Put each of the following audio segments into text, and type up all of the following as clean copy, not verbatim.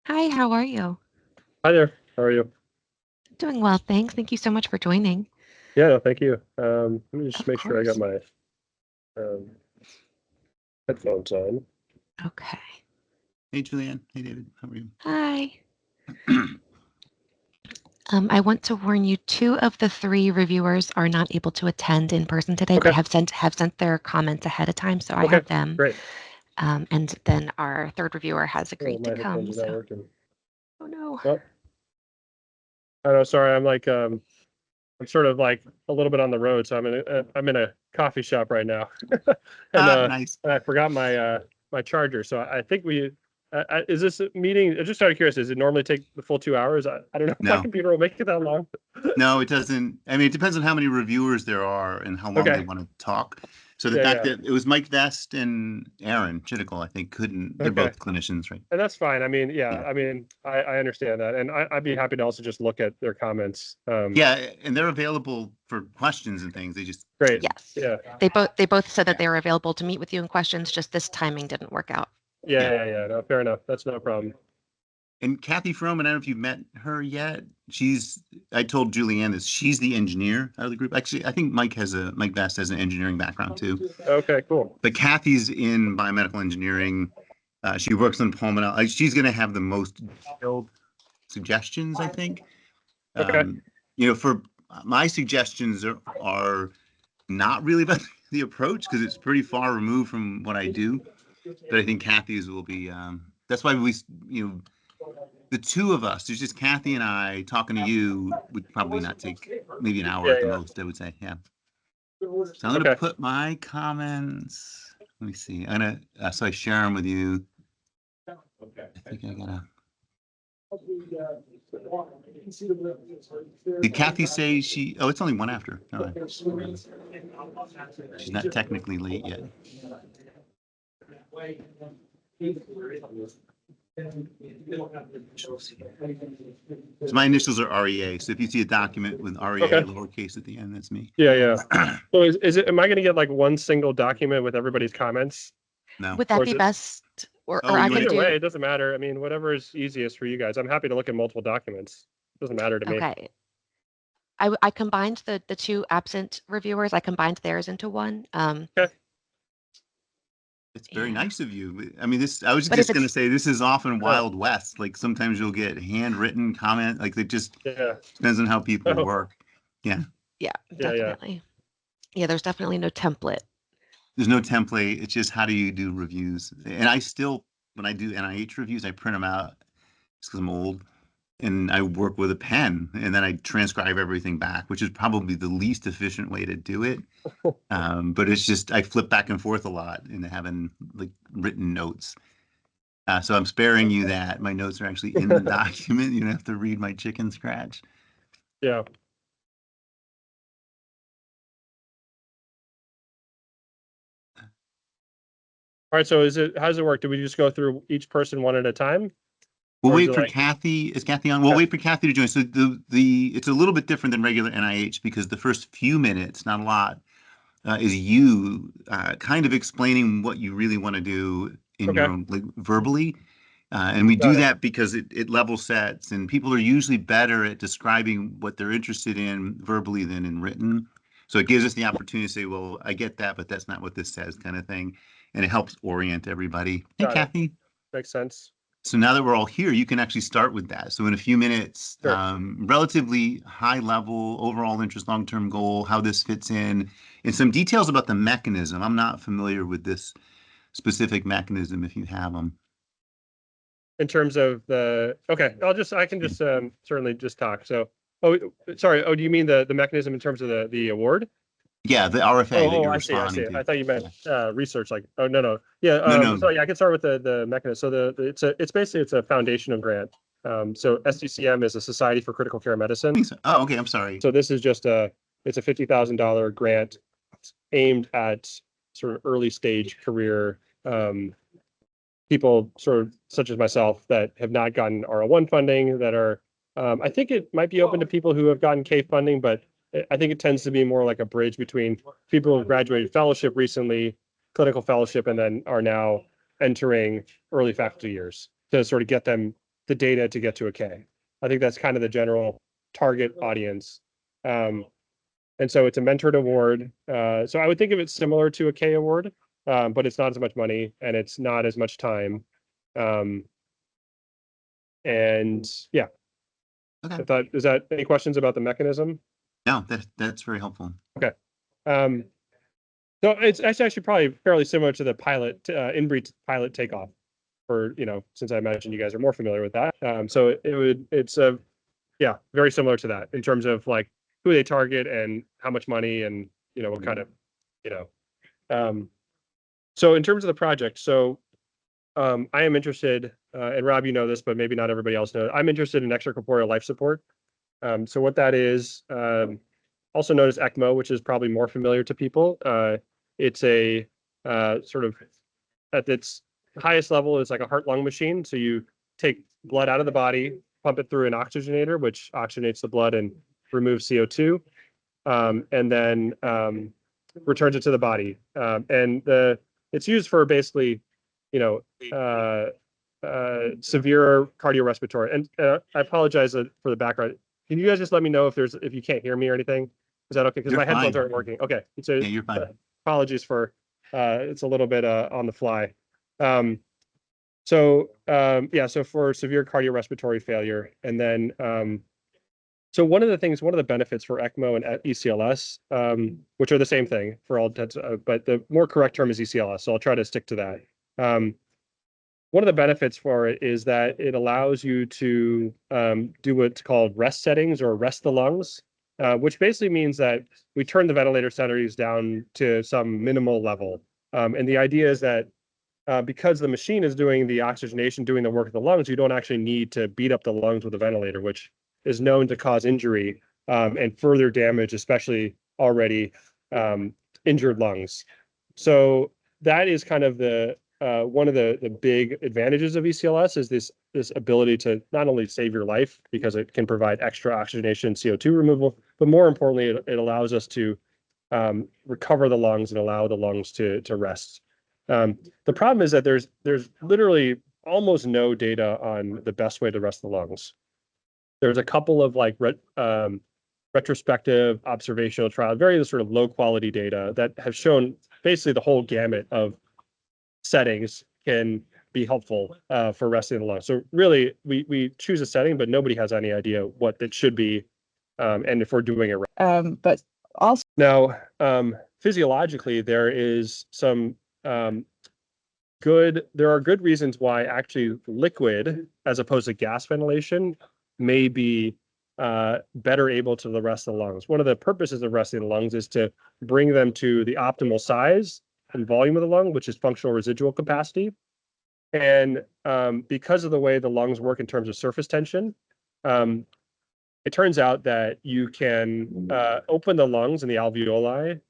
Hi, how are you? Hi there. How are you? Doing well, thanks. Thank you so much for joining. Yeah, no, thank you. Let me just Of make sure I got course. my headphones on. Okay. Hey, Julianne. Hey, David. How are you? Hi. I want to warn you, 2 of the 3 reviewers are not able to attend in person today, but Okay. have sent their comments ahead of time, so I Okay, have them. great. And then our 3rd reviewer has Oh, agreed my to come. headphones are not So, working. oh no. Oh, I know. Sorry, I'm sort of like a little bit on the road, so I'm in a coffee shop right now, and Nice. I forgot my charger. So I think is this a meeting? Just out of curiosity, does it normally take the full 2 hours? I don't know if my No. computer will make it that long. No, it doesn't. I mean, it depends on how many reviewers there are and how long they Okay. want to talk. So the Yeah, fact yeah. that it was Mike Vest and Aaron Chittickle, I think, couldn't. They're Okay. both clinicians, right? And that's fine. I mean, Yeah. I mean, I understand that, and I'd be happy to also just look at their comments. Yeah, and they're available for questions and things. They just Great. Yes. Yeah. They both said that they were available to meet with you in questions, just this timing didn't work out. Yeah. No, fair enough. That's no problem. And Kathy Froman, I don't know if you've met her yet. I told Julianne this. She's the engineer out of the group. Actually, I think Mike Vest has an engineering background too. Okay, cool. But Kathy's in biomedical engineering. She works on pulmonary. She's going to have the most detailed suggestions, I think. Okay. For my suggestions are not really about the approach because it's pretty far removed from what I do. But I think Kathy's will be. That's why the 2 of us, there's just Kathy and I talking to you would probably not take maybe an hour at the most, I would say. Yeah. So I'm going to put my comments. Let me see. I'm going to, so I share them with you. I think I gotta. Did Kathy say she? Oh, it's only 1 after. All right. She's not technically late yet. So my initials are REA. So if you see a document with REA lowercase at the end, that's me. Yeah. So is it? Am I going to get like one single document with everybody's comments? No. Would that be best? Or Oh, I can Either do. way, it doesn't matter. I mean, whatever is easiest for you guys. I'm happy to look at multiple documents. It doesn't matter to me. Okay. I combined the 2 absent reviewers. I combined theirs into one. Okay. It's very nice of you. I mean, I was But just if going to it's say this is often Wild West. Like sometimes you'll get handwritten comment. Like it just depends on how people work. Yeah. Yeah, definitely. Yeah, there's definitely no template. There's no template. It's just how do you do reviews? And I still, when I do NIH reviews, I print them out just because I'm old. And I work with a pen, and then I transcribe everything back, which is probably the least efficient way to do it. But it's just I flip back and forth a lot in having like written notes. So I'm sparing you that. My notes are actually in the document. You don't have to read my chicken scratch. Yeah. All right. So how does it work? Do we just go through each person one at a time? We'll wait for Kathy. Is Kathy on? We'll wait for Kathy to join. So it's a little bit different than regular NIH because the first few minutes, not a lot, is you kind of explaining what you really want to do in your own, like verbally. And we do that because it level sets, and people are usually better at describing what they're interested in verbally than in written. So it gives us the opportunity to say, well, I get that, but that's not what this says, kind of thing. And it helps orient everybody. Hey, Kathy. Makes sense. So now that we're all here, you can actually start with that. So in a few minutes, relatively high level, overall interest, long-term goal, how this fits in, and some details about the mechanism. I'm not familiar with this specific mechanism if you have them. In terms of I can just certainly just talk. So, sorry. Oh, do you mean the mechanism in terms of the award? Yeah, the RFA that you're responding to. to. I thought you meant research. Like, oh no. Yeah. No. So yeah, I can start with the mechanism. So it's basically a foundational grant. So SDCM is a Society for Critical Care Medicine. Oh, okay. I'm sorry. So this is just it's a $50,000 grant aimed at sort of early stage career people, sort of such as myself, that have not gotten R01 funding, that are I think it might be open to people who have gotten K funding, but I think it tends to be more like a bridge between people who graduated fellowship recently, clinical fellowship, and then are now entering early faculty years to sort of get them the data to get to a K. I think that's kind of the general target audience. And so it's a mentored award. So I would think of it similar to a K award, but it's not as much money and it's not as much time. And yeah, Okay. I thought, is that any questions about the mechanism? No, that's very helpful. Okay. So it's actually probably fairly similar to the pilot, INBRE pilot takeoff for, since I imagine you guys are more familiar with that. So it's yeah, very similar to that in terms of like who they target and how much money and, what kind of, so in terms of the project, so I am interested, and Rob, you know this, but maybe not everybody else knows. I'm interested in extracorporeal life support. So what that is, also known as ECMO, which is probably more familiar to people. It's a sort of at its highest level is like a heart-lung machine. So you take blood out of the body, pump it through an oxygenator, which oxygenates the blood and removes CO2, and then returns it to the body. And it's used for basically, severe cardiorespiratory. And I apologize for the background. Can you guys just let me know if you can't hear me or anything? Is that okay? Because You're my headphones fine. aren't working. Okay. So Yeah, you're fine. apologies for it's a little bit on the fly. So for severe cardiorespiratory failure, and then so one of the benefits for ECMO and ECLS, which are the same thing for all intents, but the more correct term is ECLS. So I'll try to stick to that. One of the benefits for it is that it allows you to do what's called rest settings or rest the lungs, which basically means that we turn the ventilator settings down to some minimal level. And the idea is that because the machine is doing the oxygenation, doing the work of the lungs, you don't actually need to beat up the lungs with a ventilator, which is known to cause injury and further damage, especially already injured lungs. So that is kind of the one of the big advantages of ECLS is this ability to not only save your life because it can provide extra oxygenation, CO2 removal, but more importantly, it allows us to recover the lungs and allow the lungs to rest. The problem is that there's literally almost no data on the best way to rest the lungs. There's a couple of like retrospective observational trials, very sort of low quality data that have shown basically the whole gamut of settings can be helpful for resting the lungs. So really, we choose a setting, but nobody has any idea what it should be, and if we're doing it right. But also Now, physiologically, there is some there are good reasons why actually liquid, as opposed to gas ventilation, may be better able to rest the lungs. One of the purposes of resting the lungs is to bring them to the optimal size and volume of the lung, which is functional residual capacity. And because of the way the lungs work in terms of surface tension, it turns out that you can open the lungs and the alveoli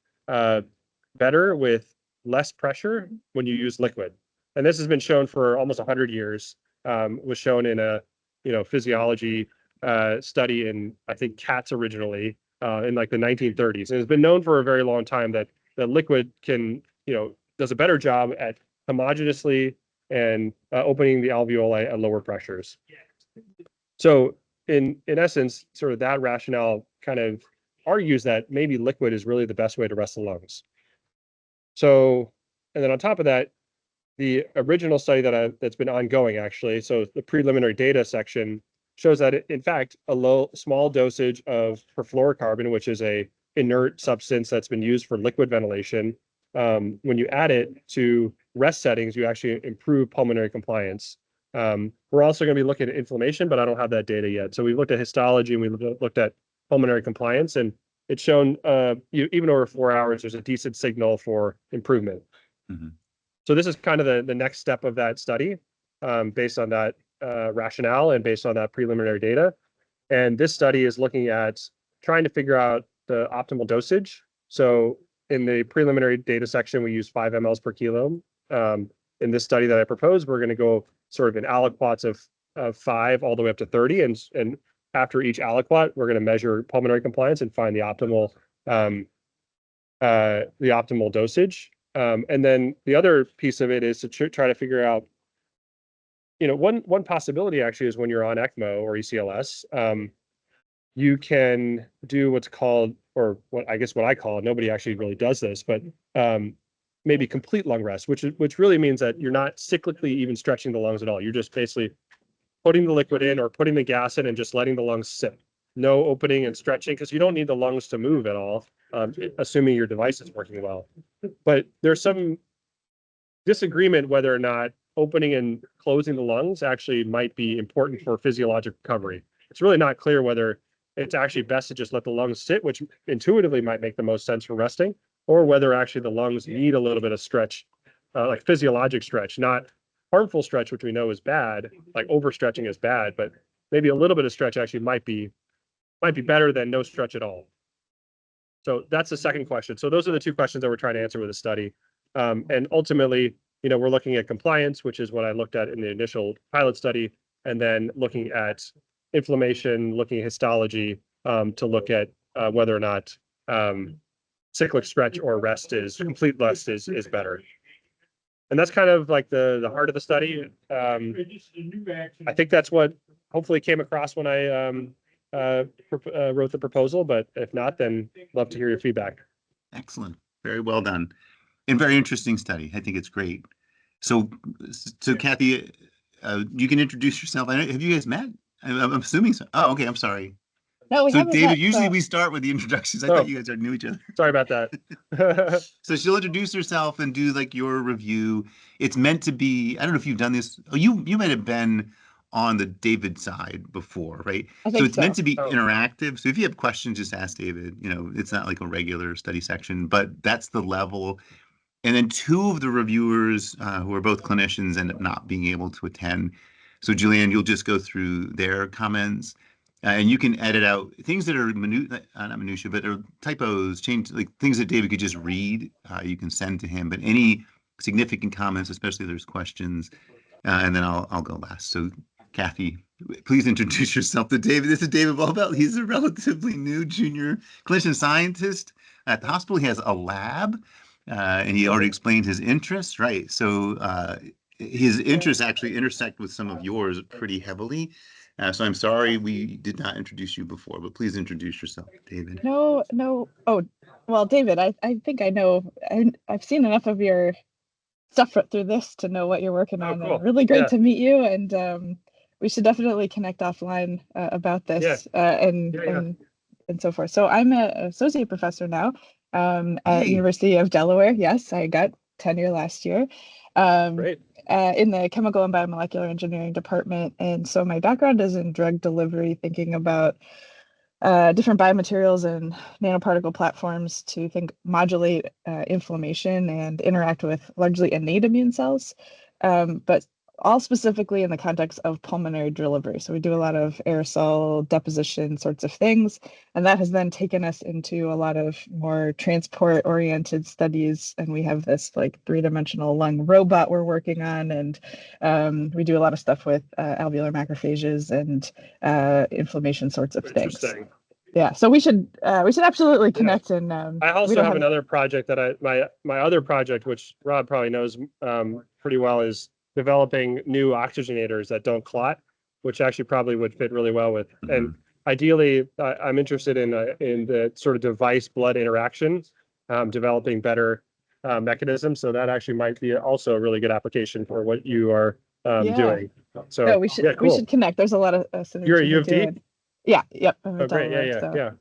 better with less pressure when you use liquid. And this has been shown for almost 100 years. Was shown in a physiology study in, I think, cats originally in like the 1930s. And it's been known for a very long time that the liquid can, does a better job at homogeneously and opening the alveoli at lower pressures. So in essence, sort of that rationale kind of argues that maybe liquid is really the best way to rest the lungs. So, and then on top of that, the original study that's been ongoing actually, so the preliminary data section shows that in fact, a small dosage of perfluorocarbon, which is a inert substance that's been used for liquid ventilation, when you add it to rest settings, you actually improve pulmonary compliance. We're also going to be looking at inflammation, but I don't have that data yet. So we looked at histology and we looked at pulmonary compliance, and it's shown even over 4 hours, there's a decent signal for improvement. Mm-hmm. So this is kind of the next step of that study, based on that rationale and based on that preliminary data. And this study is looking at trying to figure out the optimal dosage. So in the preliminary data section, we use 5 mLs per kilo. In this study that I proposed, we're going to go sort of in aliquots of 5 all the way up to 30. And after each aliquot, we're going to measure pulmonary compliance and find the optimal dosage. And then the other piece of it is to try to figure out, one possibility actually is when you're on ECMO or ECLS, you can do what's called, or what I call it, nobody actually really does this, but maybe complete lung rest, which really means that you're not cyclically even stretching the lungs at all. You're just basically putting the liquid in or putting the gas in and just letting the lungs sit. No opening and stretching, because you don't need the lungs to move at all, assuming your device is working well. But there's some disagreement whether or not opening and closing the lungs actually might be important for physiologic recovery. It's really not clear whether it's actually best to just let the lungs sit, which intuitively might make the most sense for resting, or whether actually the lungs need a little bit of stretch, like physiologic stretch, not harmful stretch, which we know is bad, like overstretching is bad, but maybe a little bit of stretch actually might be better than no stretch at all. So that's the second question. So those are the two questions that we're trying to answer with the study. And ultimately, we're looking at compliance, which is what I looked at in the initial pilot study, and then looking at inflammation, looking at histology, to look at whether or not cyclic stretch or complete rest is better. And that's kind of like the heart of the study. I think that's what hopefully came across when I wrote the proposal, but if not, then love to hear your feedback. Excellent. Very well done. And very interesting study. I think it's great. So Kathy, you can introduce yourself. Have you guys met? I'm assuming so. Oh, okay. I'm sorry. No, we so haven't David, met, usually so. we start with the introductions. I thought you guys already knew each other. Sorry about that. So she'll introduce herself and do like your review. It's meant to be, I don't know if you've done this. Oh, you might have been on the David side before, right? I think It's meant to be Oh. interactive. So if you have questions, just ask David. It's not like a regular study section, but that's the level. And then two of the reviewers who are both clinicians end up not being able to attend. So Julianne, you'll just go through their comments. And you can edit out things that are not minutia, but are typos, change, like things that David could just read. You can send to him, but any significant comments, especially if there's questions, and then I'll go last. So, Kathy, please introduce yourself to David. This is David Blauvelt. He's a relatively new junior clinician scientist at the hospital. He has a lab, and he already explained his interests, right? So his interests actually intersect with some of yours pretty heavily. So I'm sorry we did not introduce you before, but please introduce yourself, David. No. Oh, well, David, I think I know. I've seen enough of your stuff through this to know what you're working on. Cool. Really great to meet you, and we should definitely connect offline about this and so forth. So I'm an associate professor now at University of Delaware. Yes, I got tenure last year. Great. In the chemical and biomolecular engineering department. And so my background is in drug delivery, thinking about different biomaterials and nanoparticle platforms to modulate inflammation and interact with largely innate immune cells, but all specifically in the context of pulmonary delivery. So we do a lot of aerosol deposition sorts of things, and that has then taken us into a lot of more transport-oriented studies. And we have this like three-dimensional lung robot we're working on, and we do a lot of stuff with alveolar macrophages and inflammation sorts of things. Interesting. Yeah, so we should absolutely connect. And I also have another project that my other project, which Rob probably knows pretty well, is developing new oxygenators that don't clot, which actually probably would fit really well with. Mm-hmm. And ideally, I'm interested in the sort of device-blood interaction, developing better mechanisms. So that actually might be also a really good application for what you are doing. So no, we should connect. There's a lot of synergy. You're at U of D? Yeah. Yep. Oh, great. Yeah.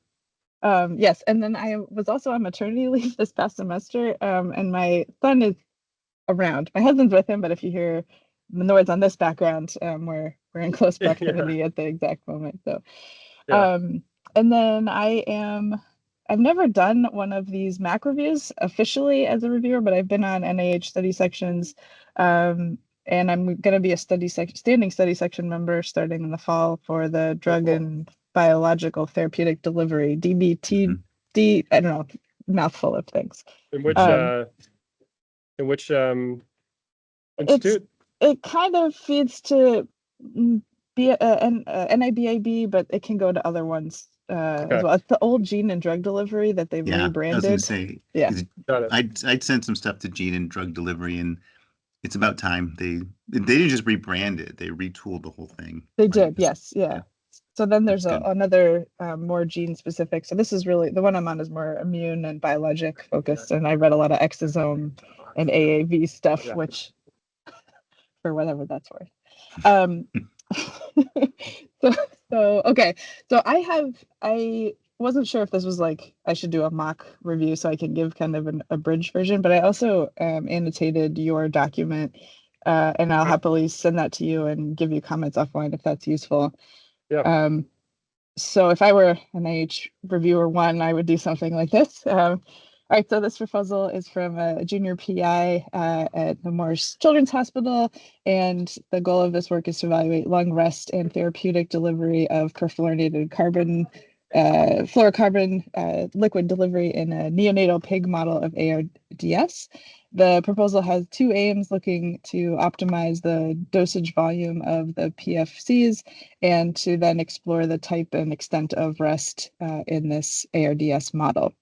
Yes, and then I was also on maternity leave this past semester, and my son is around. My husband's with him, but if you hear the noise on this background, we're in close proximity at the exact moment. So, and then I've never done one of these MAC reviews officially as a reviewer, but I've been on NIH study sections, and I'm going to be a standing study section member starting in the fall for the drug and biological therapeutic delivery, DBTD. I don't know, mouthful of things. In which institute? It kind of feeds to NIBIB, but it can go to other ones Okay. as well. It's the old gene and drug delivery that they've Yeah, I was gonna rebranded. say, Yeah. 'cause Got it. I'd sent some stuff to Gene and Drug Delivery, and it's about time they didn't just rebrand it; they retooled the whole thing. They Like, did, yes, yeah. So then there's That's good. another more gene specific. So this is really the one I'm on is more immune and biologic focused, and I read a lot of exosome and AAV stuff, Yeah. which for whatever that's worth. Um, so okay, so I wasn't sure if this was like I should do a mock review so I can give kind of an abridged version, but I also annotated your document, and I'll happily send that to you and give you comments offline if that's useful. Yeah. So if I were an IH reviewer one, I would do something like this. All right, so this proposal is from a junior PI at the Morris Children's Hospital, and the goal of this work is to evaluate lung rest and therapeutic delivery of perfluorinated carbon, fluorocarbon liquid delivery in a neonatal pig model of ARDS. The proposal has two aims, looking to optimize the dosage volume of the PFCs and to then explore the type and extent of rest in this ARDS model.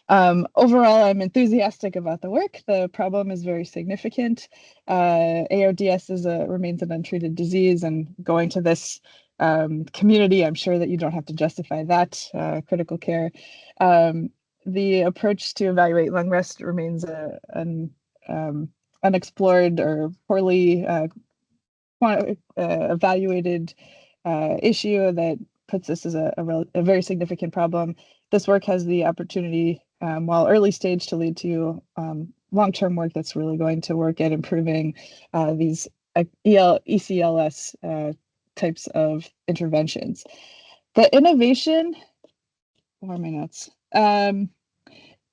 Overall, I'm enthusiastic about the work. The problem is very significant. ARDS remains an untreated disease, and going to this community, I'm sure that you don't have to justify that critical care. The approach to evaluate lung rest remains an unexplored or poorly evaluated issue that puts this as a very significant problem. This work has the opportunity, while early stage, to lead to long-term work that's really going to work at improving these ECLS types of interventions. The innovation, where are my notes?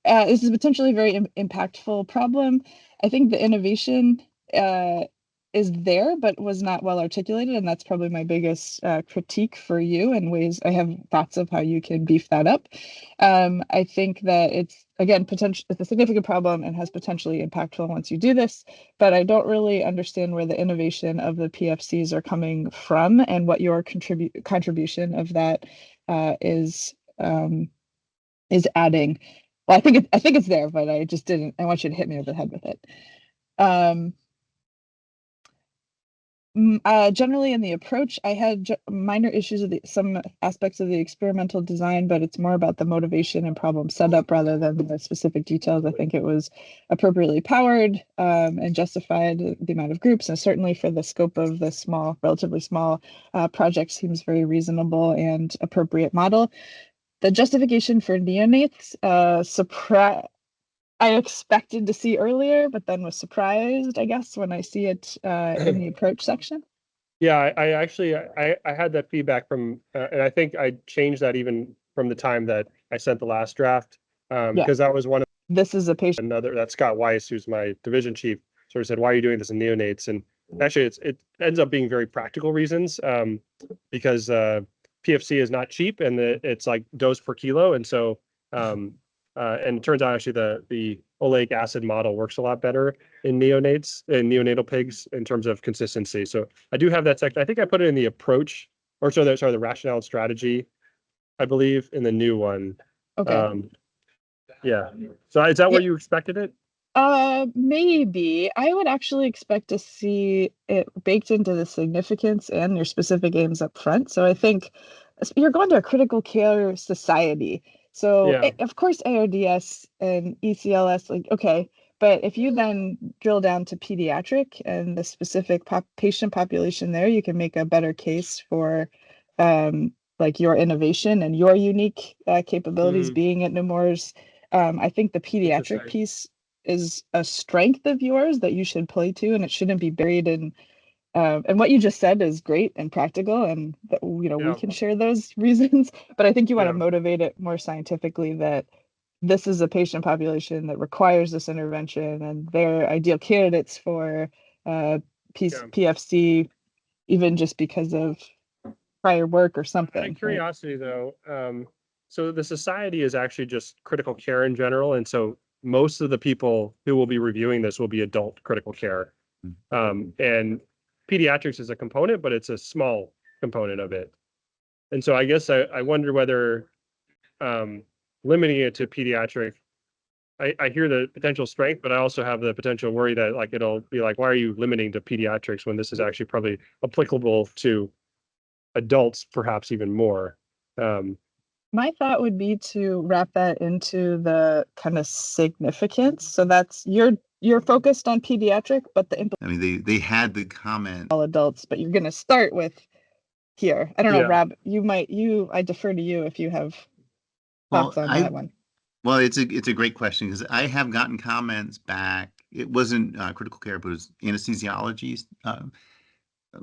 This is potentially a very impactful problem. I think the innovation is there, but was not well articulated, and that's probably my biggest critique for you, and ways I have thoughts of how you can beef that up. I think that it's, again, it's a significant problem and has potentially impactful once you do this, but I don't really understand where the innovation of the PFCs are coming from and what your contribution of that is adding. Well, I think it's there, but I just didn't. I want you to hit me over the head with it. Generally, in the approach, I had minor issues with some aspects of the experimental design, but it's more about the motivation and problem setup rather than the specific details. I think it was appropriately powered and justified the amount of groups, and certainly for the scope of the relatively small project, seems very reasonable and appropriate model. The justification for neonates, I expected to see earlier, but then was surprised, I guess, when I see it in the approach section. Yeah, I actually I had that feedback from, and I think I changed that even from the time that I sent the last draft, because that was one of This is a patient. that Scott Weiss, who's my division chief, sort of said, "Why are you doing this in neonates?" And actually, it ends up being very practical reasons, because PFC is not cheap, and it's like dose per kilo, and so and it turns out actually the oleic acid model works a lot better in neonatal pigs in terms of consistency. So I do have that section. I think I put it in the approach, or sorry, the rationale and strategy, I believe, in the new one. Okay. Yeah. So is that where you expected it? Maybe. I would actually expect to see it baked into the significance and your specific aims up front. So I think you're going to a critical care society. So Yeah. of course ARDS and ECLS, like, okay, but if you then drill down to pediatric and the specific patient population there, you can make a better case for like your innovation and your unique capabilities being at Nemours. I think the pediatric piece is a strength of yours that you should play to, and it shouldn't be buried in. And what you just said is great and practical, and that, we can share those reasons. But I think you want to motivate it more scientifically, that this is a patient population that requires this intervention, and they're ideal candidates for PFC, even just because of prior work or something. Out of curiosity, though, so the society is actually just critical care in general, and so most of the people who will be reviewing this will be adult critical care. And pediatrics is a component, but it's a small component of it. And so I guess I wonder whether limiting it to pediatric, I hear the potential strength, but I also have the potential worry that like it'll be like, why are you limiting to pediatrics when this is actually probably applicable to adults, perhaps even more. My thought would be to wrap that into the kind of significance. So that's you're focused on pediatric, but the I mean, they had the comment all adults, but you're going to start with here. I don't know, Yeah. Rob, I defer to you if you have thoughts on that one. Well, it's a great question because I have gotten comments back. It wasn't critical care, but it was anesthesiology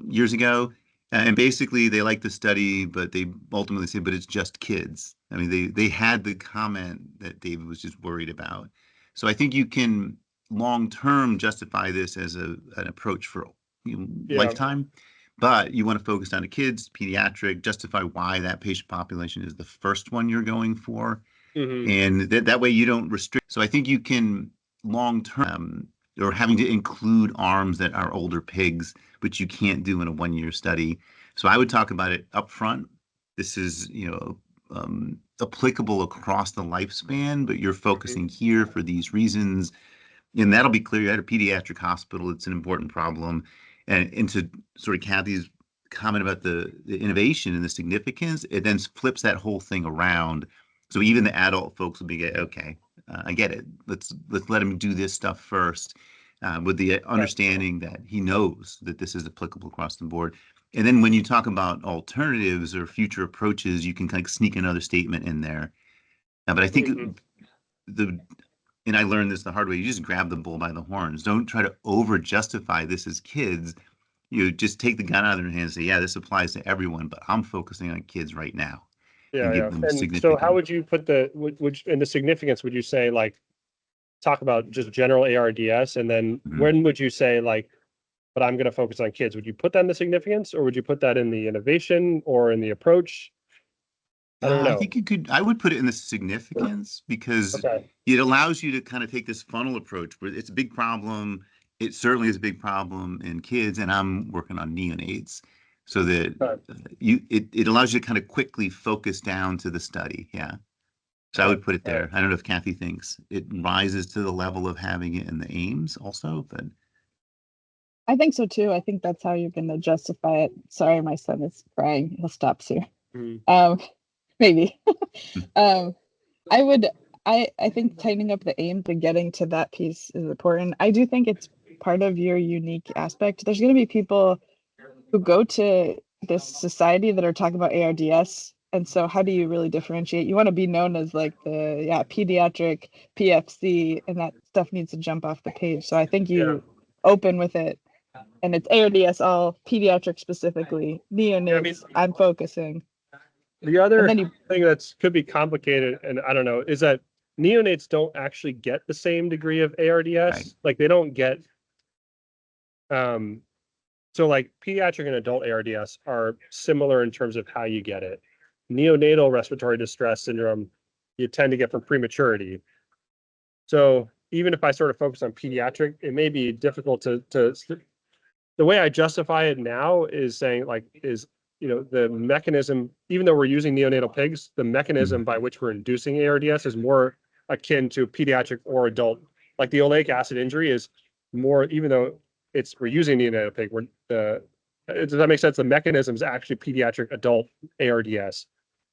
years ago. And basically, they like the study, but they ultimately say, but it's just kids. I mean, they had the comment that David was just worried about. So I think you can long-term justify this as an approach for lifetime, but you want to focus on the kids, pediatric, justify why that patient population is the first one you're going for. And that way you don't restrict. So I think you can long-term or having to include arms that are older pigs, which you can't do in a 1-year study. So I would talk about it up front. This is, applicable across the lifespan, but you're focusing here for these reasons. And that'll be clear at a pediatric hospital. It's an important problem. And to sort of Kathy's comment about the innovation and the significance, it then flips that whole thing around. So even the adult folks will be, okay, I get it. Let's let him do this stuff first, with the understanding that he knows that this is applicable across the board. And then when you talk about alternatives or future approaches, you can kind of sneak another statement in there. But I think and I learned this the hard way, you just grab the bull by the horns. Don't try to over justify this as kids. You just take the gun out of their hands and say, yeah, this applies to everyone, but I'm focusing on kids right now. And so how would you put in the significance, would you say like, talk about just general ARDS, and then when would you say like, but I'm going to focus on kids? Would you put that in the significance, or would you put that in the innovation or in the approach? I don't know. I think I would put it in the significance because it allows you to kind of take this funnel approach where it's a big problem. It certainly is a big problem in kids, and I'm working on neonates, so that it allows you to kind of quickly focus down to the study. Yeah. So I would put it there. I don't know if Kathy thinks it rises to the level of having it in the aims also, but I think so too. I think that's how you're going to justify it. Sorry, my son is crying. He'll stop soon. Maybe. I think tightening up the aims and getting to that piece is important. I do think it's part of your unique aspect. There's going to be people who go to this society that are talking about ARDS. And so how do you really differentiate? You want to be known as like the pediatric PFC, and that stuff needs to jump off the page. So I think you open with it, and it's ARDS all pediatric specifically, neonates. I'm focusing. The other thing that's could be complicated, and I don't know, is that neonates don't actually get the same degree of ARDS. Right. Like they don't get, so like pediatric and adult ARDS are similar in terms of how you get it. Neonatal respiratory distress syndrome, you tend to get from prematurity. So even if I sort of focus on pediatric, it may be difficult to the way I justify it now is saying like, the mechanism, even though we're using neonatal pigs, the mechanism by which we're inducing ARDS is more akin to pediatric or adult. Like the oleic acid injury is more, even though we're using neonatal pig, does that make sense? The mechanism is actually pediatric adult ARDS.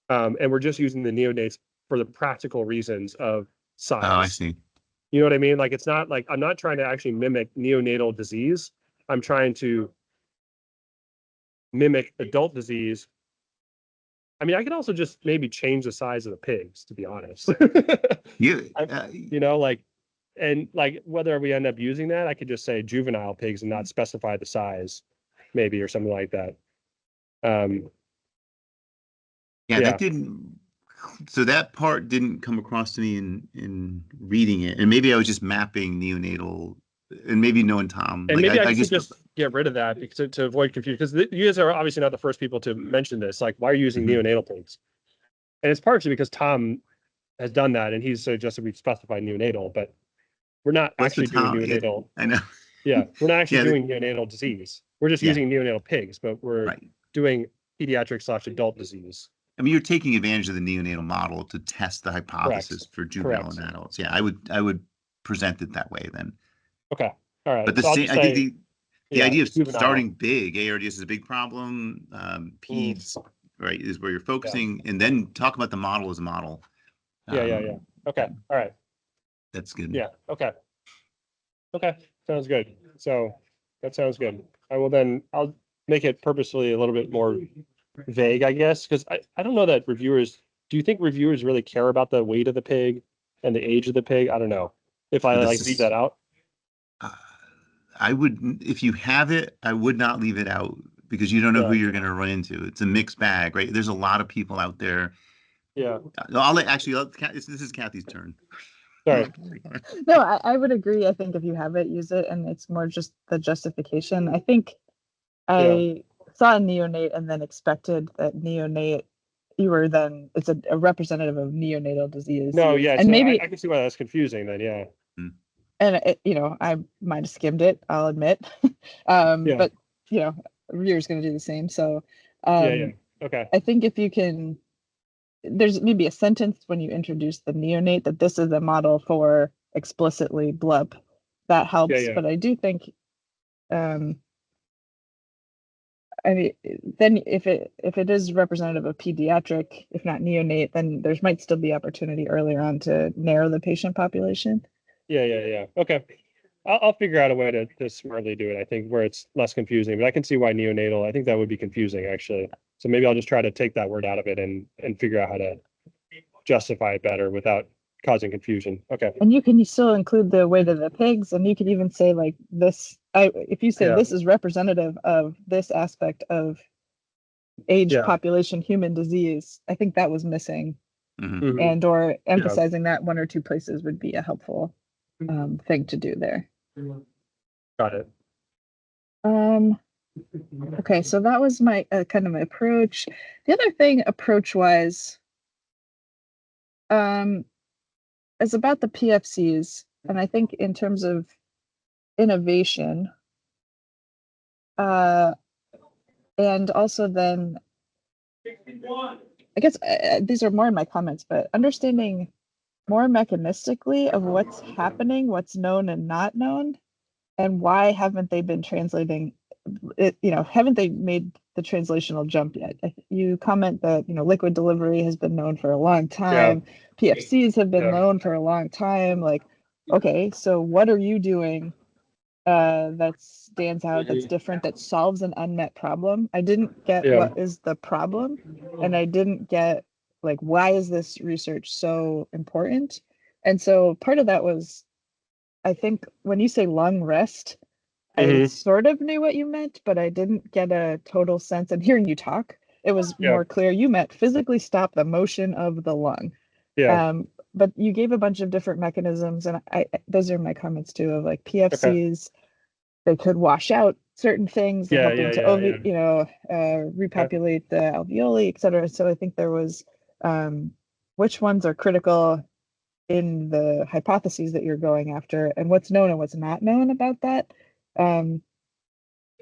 And we're just using the neonates for the practical reasons of size. Oh, I see. You know what I mean? Like, it's not like, I'm not trying to actually mimic neonatal disease. I'm trying to mimic adult disease. I mean, I could also just maybe change the size of the pigs, to be honest. And like whether we end up using that, I could just say juvenile pigs and not specify the size, maybe, or something like that. That didn't. So that part didn't come across to me in reading it, and maybe I was just mapping neonatal, and maybe knowing Tom. And maybe I just get rid of that because to avoid confusion. Because you guys are obviously not the first people to mention this. Like, why are you using neonatal pigs? And it's partially because Tom has done that, and he's suggested we specify neonatal, but we're not actually doing neonatal. I know. Yeah, we're not actually Yeah, doing neonatal disease. We're just Yeah. using neonatal pigs, but we're right. doing pediatric/adult disease. I mean, you're taking advantage of the neonatal model to test the hypothesis Correct. for juvenile Correct. and adults. Yeah, I would present it that way then. Okay. All right. But the So I'll same, just I think say, the yeah, idea of juvenile. starting big, ARDS is a big problem. Peds, right, is where you're focusing, and then talk about the model as a model. Yeah. Okay. All right. That's good. Yeah. Okay. Okay. Sounds good. So that sounds good. I'll make it purposefully a little bit more vague, I guess, because I don't know that reviewers, do you think reviewers really care about the weight of the pig and the age of the pig? I don't know. If I This like leave is, that out. I would, if you have it, I would not leave it out because you don't know who Yeah. you're going to run into. It's a mixed bag, right? There's a lot of people out there. Yeah. This is Kathy's turn. Sorry. No, I would agree. I think if you have it, use it, and it's more just the justification. I think I saw a neonate and then expected that neonate, it's a representative of neonatal disease. No, yeah. And So maybe, I can see why that's confusing then. Yeah. and I might have skimmed it, I'll admit. Yeah. But reviewers going to do the same. So Yeah. Okay. I think if you can, there's maybe a sentence when you introduce the neonate that this is a model for explicitly BLUP. That helps. Yeah. But I do think, I mean, then if it is representative of pediatric, if not neonate, then there might still be opportunity earlier on to narrow the patient population. Yeah. Okay. I'll figure out a way to smartly do it. I think where it's less confusing, but I can see why neonatal. I think that would be confusing actually. So maybe I'll just try to take that word out of it and figure out how to justify it better without causing confusion. Okay. And you can still include the weight of the pigs, and you could even say like this. If you say Yeah. this is representative of this aspect of aged Yeah. population human disease, I think that was missing, Mhm. and or emphasizing that one or two places would be a helpful thing to do there. Got it. Okay, so that was my kind of my approach. The other thing, approach-wise, is about the PFCs, and I think in terms of innovation, and also then, I guess these are more in my comments, but understanding more mechanistically of what's happening, what's known and not known, and why haven't they been translating it, haven't they made the translational jump yet? You comment that, liquid delivery has been known for a long time. PFCs have been known for a long time. Like, okay, so what are you doing that stands out, that's different, that solves an unmet problem? I didn't get what is the problem, and I didn't get like, why is this research so important? And so part of that was, I think when you say lung rest, I sort of knew what you meant, but I didn't get a total sense. And hearing you talk, it was more clear you meant physically stop the motion of the lung. Yeah. But you gave a bunch of different mechanisms, and those are my comments too, of like PFCs, they could wash out certain things, helping to repopulate the alveoli, et cetera. So I think there was which ones are critical in the hypotheses that you're going after, and what's known and what's not known about that. And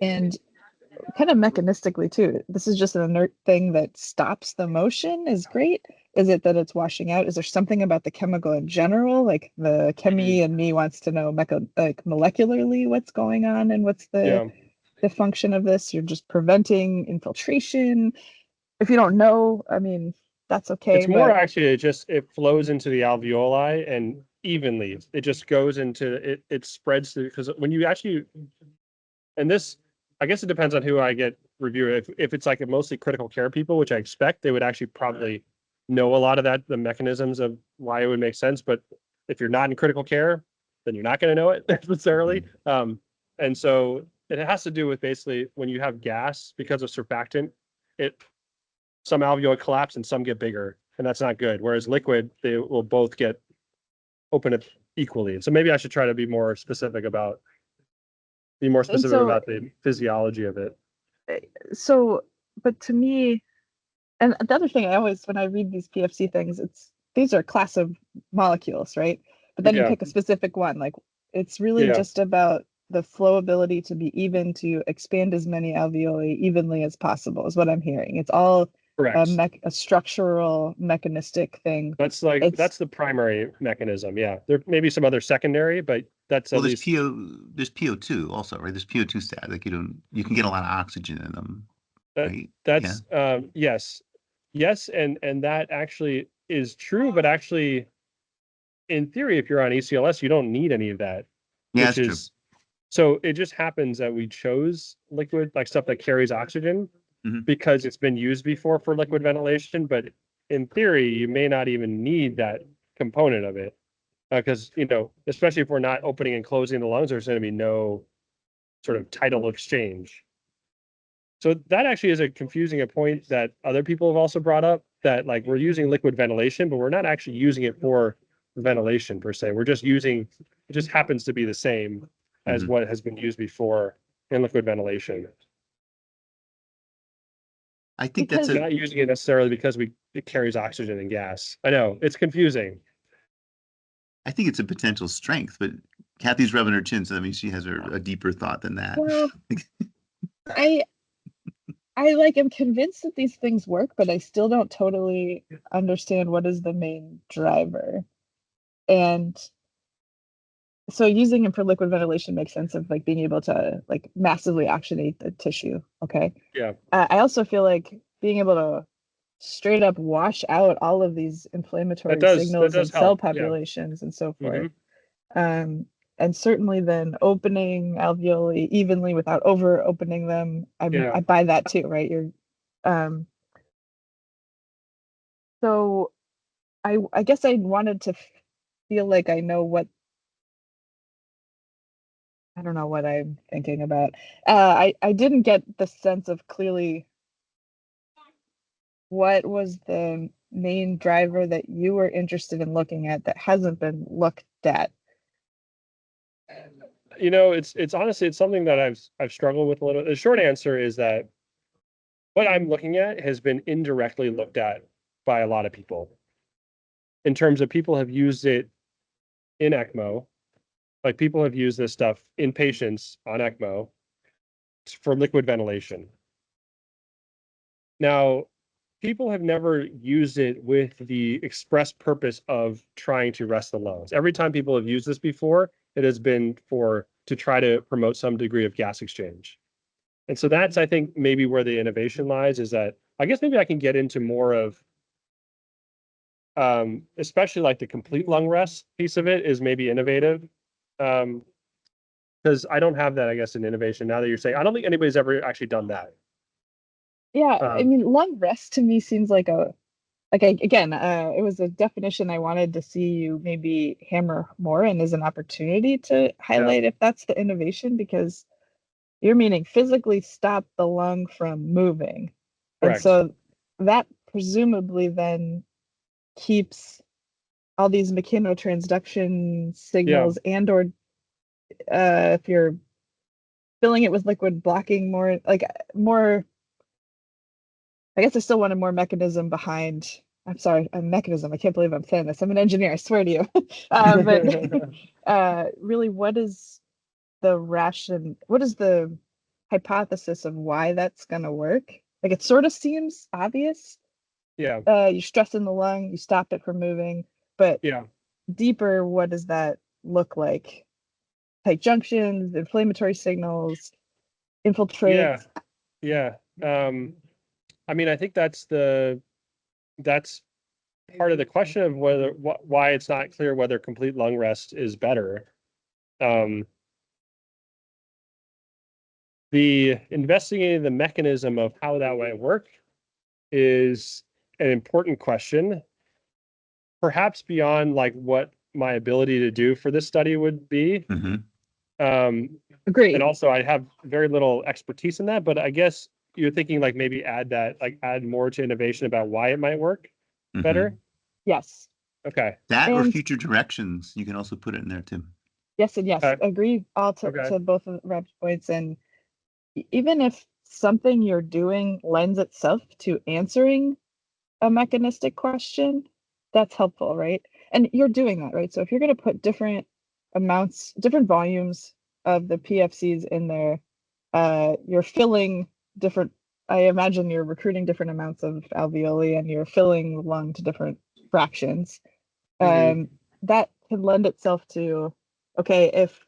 kind of mechanistically too, this is just an inert thing that stops the motion is great. Is it that it's washing out? Is there something about the chemical in general? Like the chemie in me wants to know molecularly what's going on and what's the function of this. You're just preventing infiltration. If you don't know, I mean, that's okay. It's more actually, it flows into the alveoli and evenly. It just goes into it spreads through, because when you actually, and this, I guess it depends on who I get review. If it's like a mostly critical care people, which I expect, they would actually probably know a lot of the mechanisms of why it would make sense. But if you're not in critical care, then you're not going to know it necessarily. And so it has to do with basically when you have gas because of surfactant, some alveoli collapse and some get bigger, and that's not good. Whereas liquid, they will both get open equally. So maybe I should try to be more specific about the physiology of it. So, but to me, and the other thing I always, when I read these PFC things, these are a class of molecules, right? But then you pick a specific one. Like, it's really just about the flowability to be even, to expand as many alveoli evenly as possible is what I'm hearing. It's all Correct. a structural mechanistic thing. That's the primary mechanism. Yeah. There may be some other secondary, but that's Well, at least. there's PO2 also, right? There's PO2 stat. Like you can get a lot of oxygen in them, right? That's yes. Yes, and that actually is true, but actually in theory, if you're on ECLS, you don't need any of that, Yeah, which that's true. is so it just happens that we chose liquid, like stuff that carries oxygen, because it's been used before for liquid ventilation. But in theory, you may not even need that component of it. Because, especially if we're not opening and closing the lungs, there's going to be no sort of tidal exchange. So that actually is a confusing point that other people have also brought up, that like we're using liquid ventilation, but we're not actually using it for ventilation per se. We're just using, it just happens to be the same as what has been used before in liquid ventilation. I think Because- We're not using it necessarily because it carries oxygen and gas. I know it's confusing. I think it's a potential strength, but Kathy's rubbing her chin, so I mean she has a deeper thought than that. Well, I like am convinced that these things work, but I still don't totally understand what is the main driver. And so using them for liquid ventilation makes sense of like being able to like massively oxygenate the tissue. Okay. Yeah. I also feel like being able to straight up wash out all of these inflammatory signals and cell populations and so forth. And certainly then opening alveoli evenly without over opening them. I buy that too, right? So I guess I wanted to feel like I know I don't know what I'm thinking about. I didn't get the sense of clearly what was the main driver that you were interested in looking at that hasn't been looked at. It's honestly, it's something that I've struggled with a little. The short answer is that what I'm looking at has been indirectly looked at by a lot of people. In terms of people have used it in ECMO, like people have used this stuff in patients on ECMO for liquid ventilation. Now, people have never used it with the express purpose of trying to rest the lungs. Every time people have used this before, it has been to try to promote some degree of gas exchange. And so that's, I think, maybe where the innovation lies, is that I guess maybe I can get into more of, especially like the complete lung rest piece of it is maybe innovative. Because I don't have that, I guess, in innovation. Now that you're saying, I don't think anybody's ever actually done that. Yeah, I mean, lung rest to me seems like it was a definition I wanted to see you maybe hammer more and as an opportunity to highlight if that's the innovation, because you're meaning physically stop the lung from moving. Correct. And so that presumably then keeps all these mechanotransduction signals and or if you're filling it with liquid, blocking more. I guess I still wanted more mechanism behind. I'm sorry, a mechanism. I can't believe I'm saying this. I'm an engineer, I swear to you. But really, what is the hypothesis of why that's going to work? Like, it sort of seems obvious. Yeah. You're stressing the lung, you stop it from moving, but deeper, what does that look like? Tight junctions, inflammatory signals, infiltrates. Yeah. I mean, I think that's part of the question of why it's not clear whether complete lung rest is better. The investigating the mechanism of how that might work is an important question, perhaps beyond like what my ability to do for this study would be. Agreed. And also I have very little expertise in that, but I guess you're thinking like maybe add more to innovation about why it might work better. Yes. Okay. That or future directions, you can also put it in there too. Yes, and yes, agree all to both of Rob's points. And even if something you're doing lends itself to answering a mechanistic question, that's helpful, right? And you're doing that, right? So if you're going to put different amounts, different volumes of the PFCs in there, you're filling different, I imagine you're recruiting different amounts of alveoli and you're filling the lung to different fractions. That can lend itself to, okay, if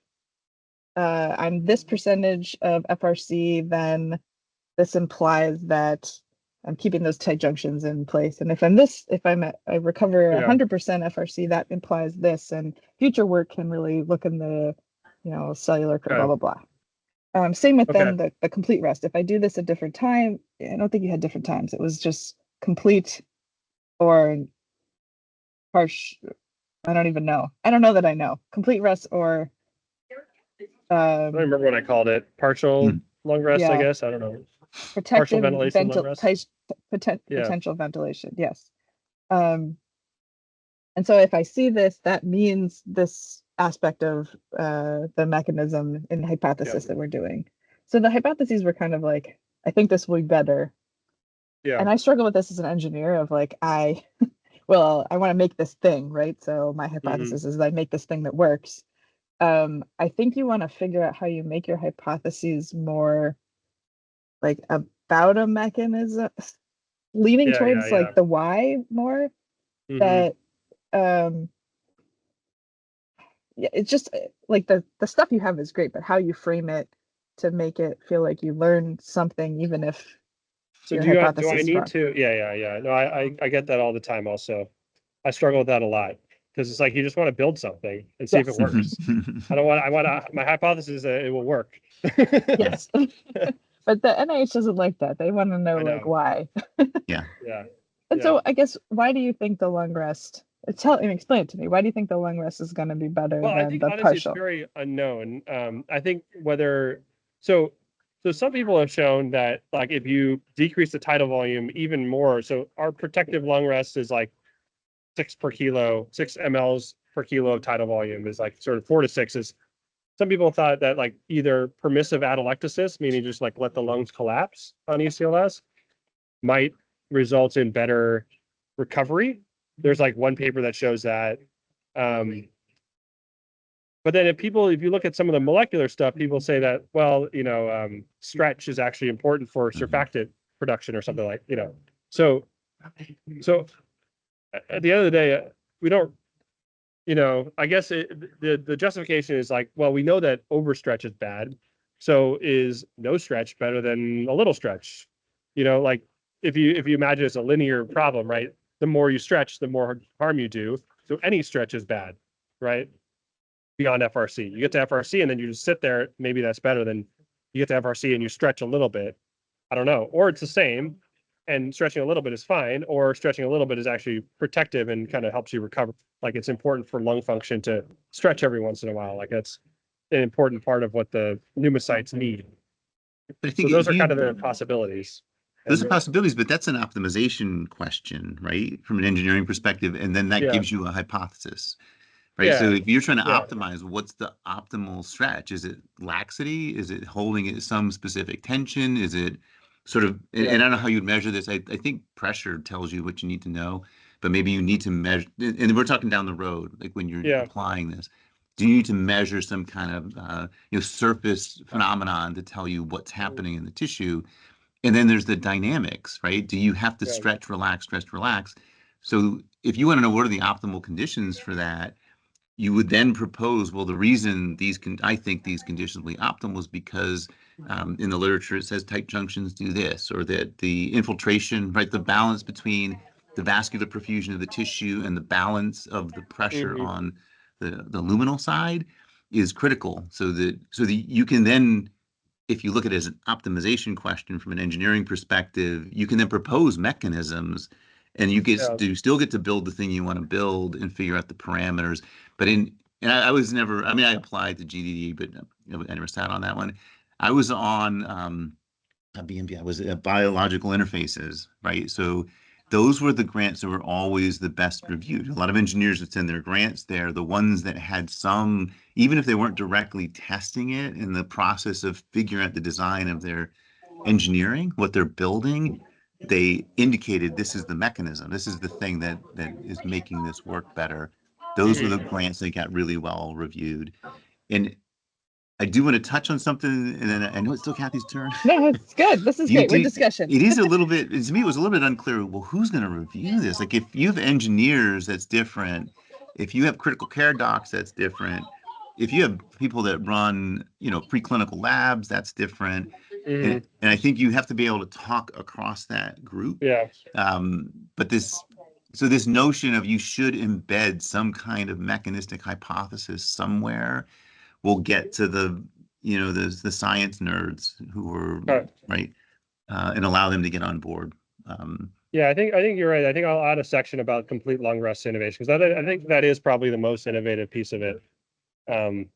I'm this percentage of FRC, then this implies that I'm keeping those tight junctions in place. And if I recover 100% FRC, that implies this. And future work can really look in the, cellular, blah, blah, blah. Same with then the complete rest. If I do this at different time, I don't think you had different times. It was just complete or harsh. I don't even know. I don't know that I know. Complete rest or I don't remember what I called it. Partial lung rest, I guess. I don't know. Protective ventilation, lung rest? potential ventilation. Yes. And so if I see this, that means this aspect of the mechanism in the hypothesis that we're doing. So the hypotheses were kind of like, I think this will be better. Yeah. And I struggle with this as an engineer of like, I want to make this thing, right? So my hypothesis is that I make this thing that works. I think you want to figure out how you make your hypotheses more like about a mechanism, leaning towards like the why more. That it's just like the stuff you have is great, but how you frame it to make it feel like you learned something, even if your hypothesis is wrong. No, I get that all the time also. I struggle with that a lot because it's like you just want to build something and see if it works. My hypothesis is that it will work. Yes. But the NIH doesn't like that. They want to know like why. Yeah. And so I guess, why do you think the lung rest, explain it to me. Why do you think the lung rest is going to be better than I think the honestly partial? it's very unknown. I think so some people have shown that like if you decrease the tidal volume even more, so our protective lung rest is like 6 mLs per kilo of tidal volume is like sort of 4 to 6 is. Some people thought that like either permissive atelectasis, meaning just like let the lungs collapse on ECLS, might result in better recovery. There's like one paper that shows that. But then if you look at some of the molecular stuff, people say that, well, stretch is actually important for surfactant production or something like, So at the end of the day, we don't, I guess the justification is like, well, we know that overstretch is bad. So is no stretch better than a little stretch? Like if you imagine it's a linear problem, right? The more you stretch, the more harm you do. So any stretch is bad, right? Beyond FRC. You get to FRC and then you just sit there. Maybe that's better than you get to FRC and you stretch a little bit. I don't know. Or it's the same and stretching a little bit is fine, or stretching a little bit is actually protective and kind of helps you recover. Like it's important for lung function to stretch every once in a while. Like that's an important part of what the pneumocytes need. But I think so those are kind of the possibilities. Those are possibilities, but that's an optimization question, right? From an engineering perspective. And then that gives you a hypothesis, right? Yeah. So if you're trying to optimize, what's the optimal stretch? Is it laxity? Is it holding it at some specific tension? Is it sort of, and I don't know how you'd measure this. I think pressure tells you what you need to know, but maybe you need to measure, and we're talking down the road, like when you're applying this, do you need to measure some kind of, surface phenomenon to tell you what's happening in the tissue? And then there's the dynamics, right? Do you have to stretch, relax, stretch, relax? So if you want to know what are the optimal conditions for that, you would then propose, well, the reason I think these conditions will be optimal is because in the literature it says tight junctions do this, or that the infiltration, right, the balance between the vascular perfusion of the tissue and the balance of the pressure on the luminal side is critical. So that you can then, if you look at it as an optimization question from an engineering perspective, you can then propose mechanisms, and you still get to build the thing you want to build and figure out the parameters. But I was never, I mean, I applied to GDD, but I never sat on that one. I was on a BMB, I was at biological interfaces, right? So those were the grants that were always the best reviewed. A lot of engineers would send their grants there. The ones that had some, even if they weren't directly testing it in the process of figuring out the design of their engineering, what they're building, they indicated this is the mechanism. This is the thing that is making this work better. Those were the grants that got really well reviewed. And I do want to touch on something, and then I know it's still Kathy's turn. No, it's good. This is You great. We're did. discussion. It is a little bit, to me, it was a little bit unclear. Well, who's going to review this? Like, if you have engineers, that's different. If you have critical care docs, that's different. If you have people that run, preclinical labs, that's different. And I think you have to be able to talk across that group. Yeah. But this notion of you should embed some kind of mechanistic hypothesis somewhere will get to the science nerds who are right, and allow them to get on board. Yeah, I think you're right. I think I'll add a section about complete long rest innovation, because I think that is probably the most innovative piece of it. So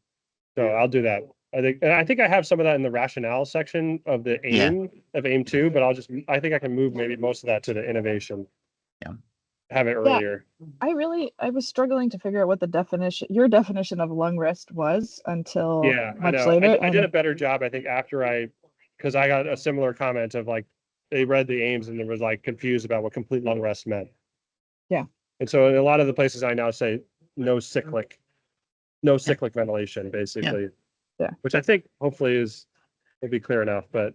I'll do that. I think I have some of that in the rationale section of the aim of aim 2, but I think I can move maybe most of that to the innovation. Yeah. Have it earlier. I was struggling to figure out what your definition of lung rest was until much later. I did a better job, I think, because I got a similar comment of like, they read the aims and it was like confused about what complete lung rest meant. Yeah. And so in a lot of the places I now say no cyclic ventilation, basically. Yeah. Which I think hopefully will be clear enough. But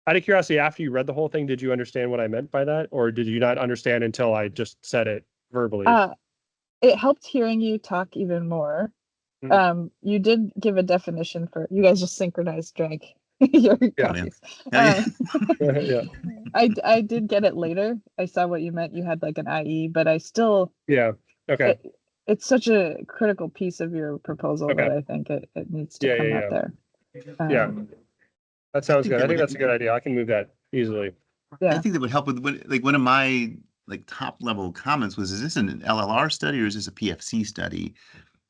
out of curiosity, after you read the whole thing, did you understand what I meant by that? Or did you not understand until I just said it verbally? It helped hearing you talk even more. You did give a definition for, you guys just synchronized drank your coffees. Yeah. I did get it later. I saw what you meant. You had like an IE, but I still. Yeah. Okay. It's such a critical piece of your proposal that I think it needs to come out there. Yeah. That sounds good. I think that's a good idea. I can move that easily. Yeah. I think that would help with one of my top level comments was, is this an LLR study or is this a PFC study?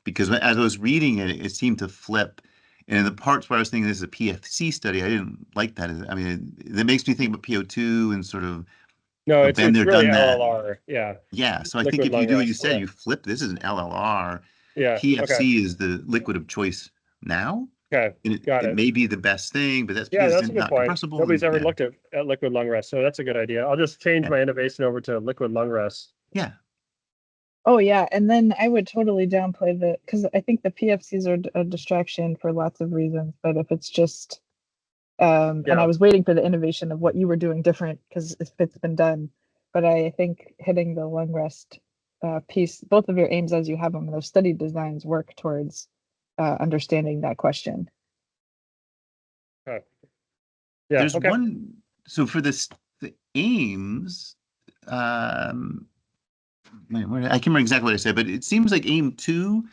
Because as I was reading it, it seemed to flip. And in the parts where I was thinking this is a PFC study, I didn't like that. I mean, that makes me think about PO2 and sort of. No, it's really that. LLR. Yeah. Yeah. So I think if you do what you said, you flip, this is an LLR. Yeah. PFC is the liquid of choice now. Okay. It may be the best thing, but that's because it's that's a good not point. compressible. Nobody's ever looked at liquid lung rest, so that's a good idea. I'll just change my innovation over to liquid lung rest. Yeah. Oh yeah, and then I would totally downplay because I think the PFCs are a distraction for lots of reasons. But if it's just, and I was waiting for the innovation of what you were doing different because it's been done. But I think hitting the lung rest piece, both of your aims as you have them, those study designs work towards understanding that question. Okay. Yeah. There's one. So for the aims, I can't remember exactly what I said, but it seems like aim 2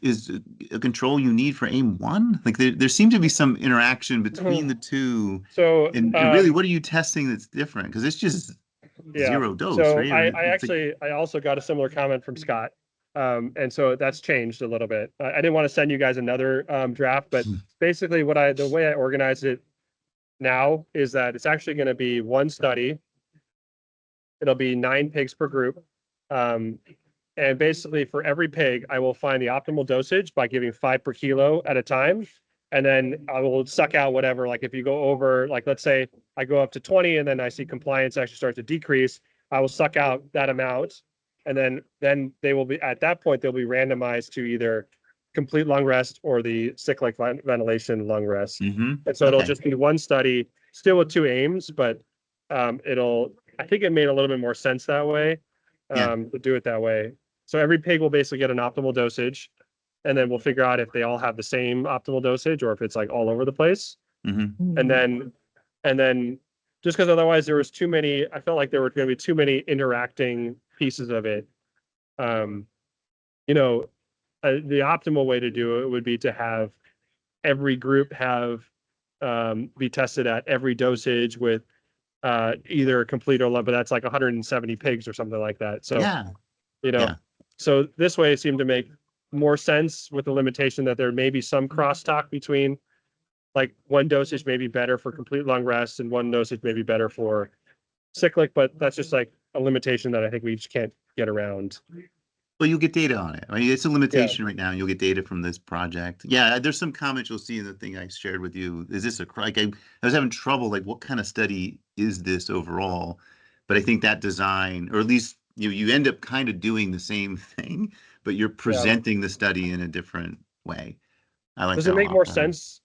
is a control you need for aim 1. Like there seems to be some interaction between the two. So and really, what are you testing that's different? Because it's just zero dose, so right? I also got a similar comment from Scott. And so that's changed a little bit. I didn't want to send you guys another draft, but basically the way I organized it now is that it's actually going to be one study. It'll be 9 pigs per group. And basically for every pig, I will find the optimal dosage by giving 5 per kilo at a time. And then I will suck out whatever, like if you go over, like, let's say I go up to 20 and then I see compliance actually start to decrease, I will suck out that amount. And then they will be, at that point, they'll be randomized to either complete lung rest or the cyclic ventilation lung rest. And so it'll just be one study, still with 2 aims, but I think it made a little bit more sense that way, to do it that way. So every pig will basically get an optimal dosage, and then we'll figure out if they all have the same optimal dosage or if it's like all over the place. And then just because otherwise there was too many, I felt like there were going to be too many interacting pieces of it. The optimal way to do it would be to have every group be tested at every dosage with either complete or low, but that's like 170 pigs or something like that. So, so this way it seemed to make more sense with the limitation that there may be some crosstalk between, like, one dosage may be better for complete lung rest and one dosage may be better for cyclic, but that's just like a limitation that I think we just can't get around. Well, you'll get data on it. I mean, it's a limitation right now, and you'll get data from this project. Yeah, there's some comments you'll see in the thing I shared with you. Is this I was having trouble, like, what kind of study is this overall? But I think that design, or at least you end up kind of doing the same thing, but you're presenting the study in a different way. I like Does that it a make lot more better. sense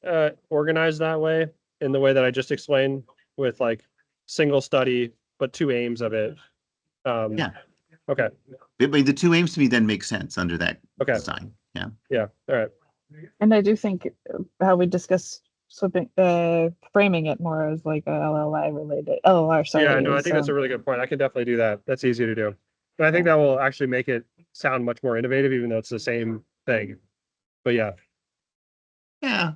organized that way in the way that I just explained with like single study but two aims of it? Yeah. Okay. But the two aims to me then make sense under that Okay. design. Yeah. Yeah. All right. And I do think how we discussed framing it more as like a LLI related. LLR, sorry. Yeah, no, I is, think that's a really good point. I can definitely do that. That's easy to do. But I think Yeah. that will actually make it sound much more innovative, even though it's the same thing. But yeah. Yeah.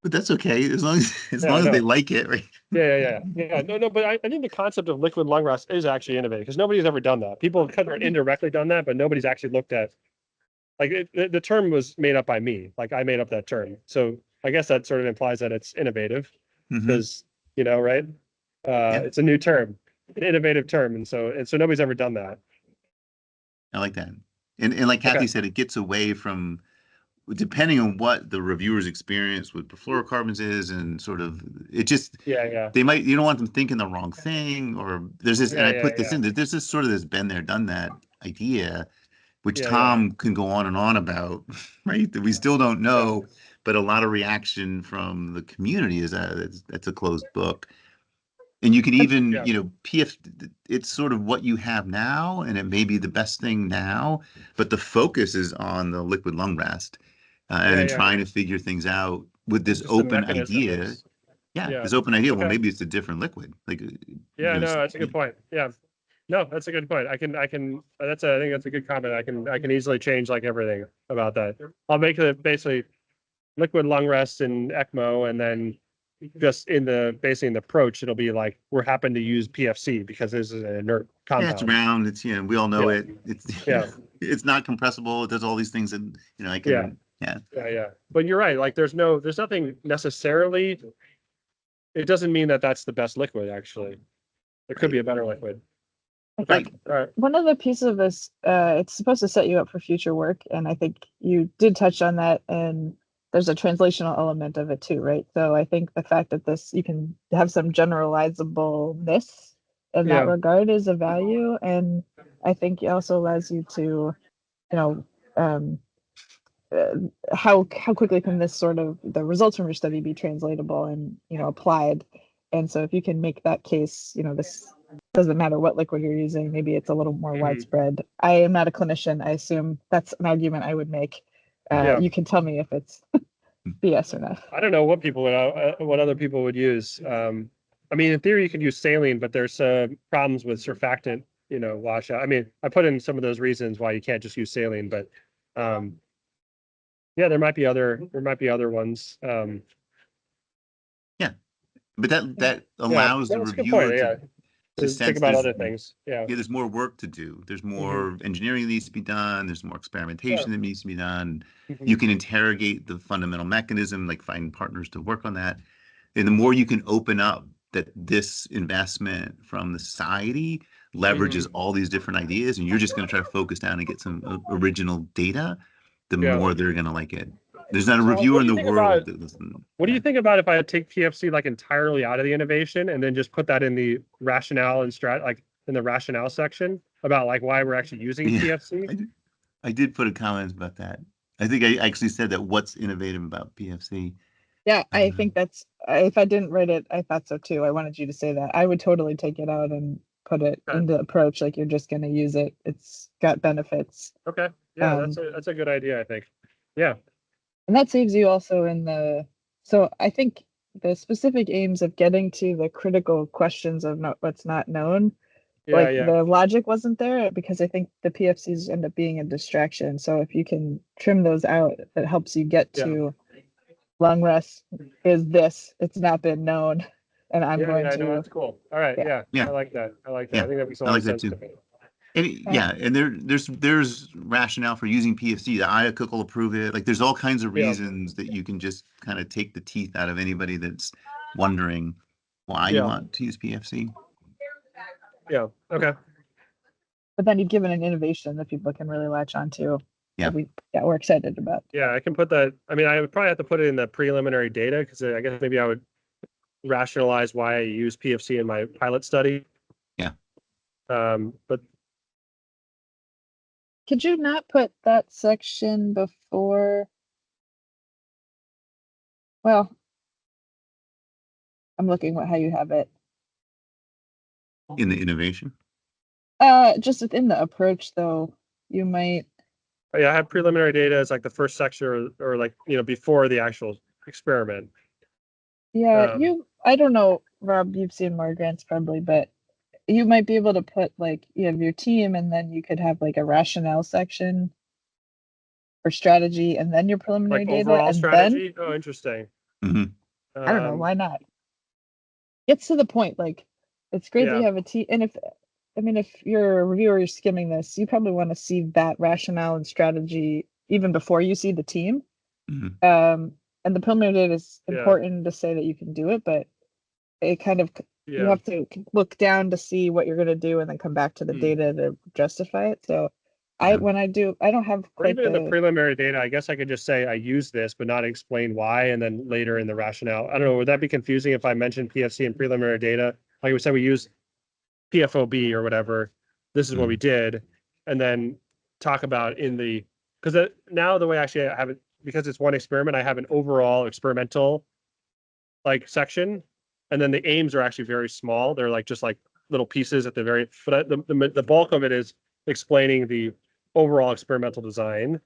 But that's okay as long Yeah, I as they know. like it, right? Yeah. No, but I think the concept of liquid lung rest is actually innovative because nobody's ever done that. People have indirectly done that, but nobody's actually looked at like the term was made up by me. Like I made up that term. So I guess that sort of implies that it's innovative Mm-hmm. because, right? Yeah. It's a new term, an innovative term. And so nobody's ever done that. I like that. And like Kathy Okay. said, it gets away from, depending on what the reviewer's experience with perfluorocarbons is, and sort of it just Yeah. you don't want them thinking the wrong thing, or there's this, and I put this in there, there's this sort of this been there, done that idea, which Yeah. Tom can go on and on about, right? That we still don't know, but a lot of reaction from the community is that that's a closed book. And you can even, PF, it's sort of what you have now, and it may be the best thing now, but the focus is on the liquid lung rest, and then trying to figure things out with this Just the open mechanism idea. is, Yeah, this open idea. Well, Okay. maybe it's a different liquid. Like, Yeah, no, that's a good point. Yeah. No, that's a good point. I think that's a good comment. I can easily change like everything about that. I'll make it basically liquid lung rest and ECMO, and then just basically in the approach, it'll be like, we're happen to use PFC because this is an inert Yeah, it's compound. round. It's, we all know Yeah. it. It's, Yeah. it's not compressible. It does all these things, and, I Yeah. can, yeah. Yeah. But you're right. Like there's nothing necessarily, it doesn't mean that that's the best liquid, actually. There could be a better liquid. Right. All right. One of the pieces of this, it's supposed to set you up for future work, and I think you did touch on that, and there's a translational element of it too, right? So I think the fact that you can have some generalizableness in that regard is a value, and I think it also allows you to, um, how quickly can this sort of the results from your study be translatable and applied, and so if you can make that case, this doesn't matter what liquid you're using, maybe it's a little more widespread. I am not a clinician. I assume that's an argument I would make. You can tell me if it's BS or not. I don't know what what other people would use. I mean, in theory, you could use saline, but there's problems with surfactant, washout. I mean, I put in some of those reasons why you can't just use saline, but yeah, there might be other ones. Yeah, but that allows the That's a good point. reviewer to Think sense about other things. Yeah. there's more work to do. There's more engineering that needs to be done. There's more experimentation that needs to be done. You can interrogate the fundamental mechanism, like find partners to work on that. And the more you can open up that this investment from the society leverages all these different ideas, and you're just going to try to focus down and get some original data, the more they're going to like it. There's not a reviewer in the world that doesn't. What do you think about if I take PFC like entirely out of the innovation and then just put that in the rationale and like in the rationale section about like why we're actually using PFC? I did put a comment about that. I think I actually said that what's innovative about PFC. Yeah, I think if I didn't write it, I thought so too. I wanted you to say that. I would totally take it out and put it in the approach, like you're just going to use it. It's got benefits. Okay. Yeah, that's a good idea, I think. Yeah. And that saves you also so I think the specific aims of getting to the critical questions of what's not known, the logic wasn't there because I think the PFCs end up being a distraction. So if you can trim those out, that helps you get to lung rest is this. It's not been known, and I'm going to. No, that's cool. All right. Yeah. I like that. I think that makes a lot of sense to me. And there's rationale for using PFC. The IACUC will approve it. Like there's all kinds of reasons that you can just kind of take the teeth out of anybody that's wondering why you want to use PFC. Yeah. Okay. But then you've given an innovation that people can really latch onto. Yeah. We're excited about. Yeah, I can put that. I mean, I would probably have to put it in the preliminary data because I guess maybe I would rationalize why I use PFC in my pilot study. Yeah. But could you not put that section before Well, I'm looking at how you have it. In the innovation. Just within the approach, though, you might. Yeah, I have preliminary data as like the first section or like, before the actual experiment. Yeah, Um, I don't know, Rob, you've seen more grants probably, but you might be able to put like, you have your team and then you could have like a rationale section or strategy and then your preliminary Like data overall and then, strategy. Oh, interesting. Mhm. I don't know, Um, why not? Gets to the point, like, it's great that yeah, you have a team, and if you're a reviewer, you're skimming this, you probably want to see that rationale and strategy even before you see the team. Mhm. And the preliminary data is yeah, important to say that you can do it, but it kind of, you yeah. have to look down to see what you're going to do and then come back to the Hmm. data to justify it. So Yeah. when I don't have Or quite even in the the, preliminary data, I guess I could just say I use this, but not explain why, and then later in the rationale. I don't know, would that be confusing if I mentioned PFC and preliminary data? Like we said, we use PFOB or whatever. This is what we did, and then talk about because now the way actually I have it, because it's one experiment, I have an overall experimental like section, and then the aims are actually very small. They're like just like little pieces at the very, but the bulk of it is explaining the overall experimental design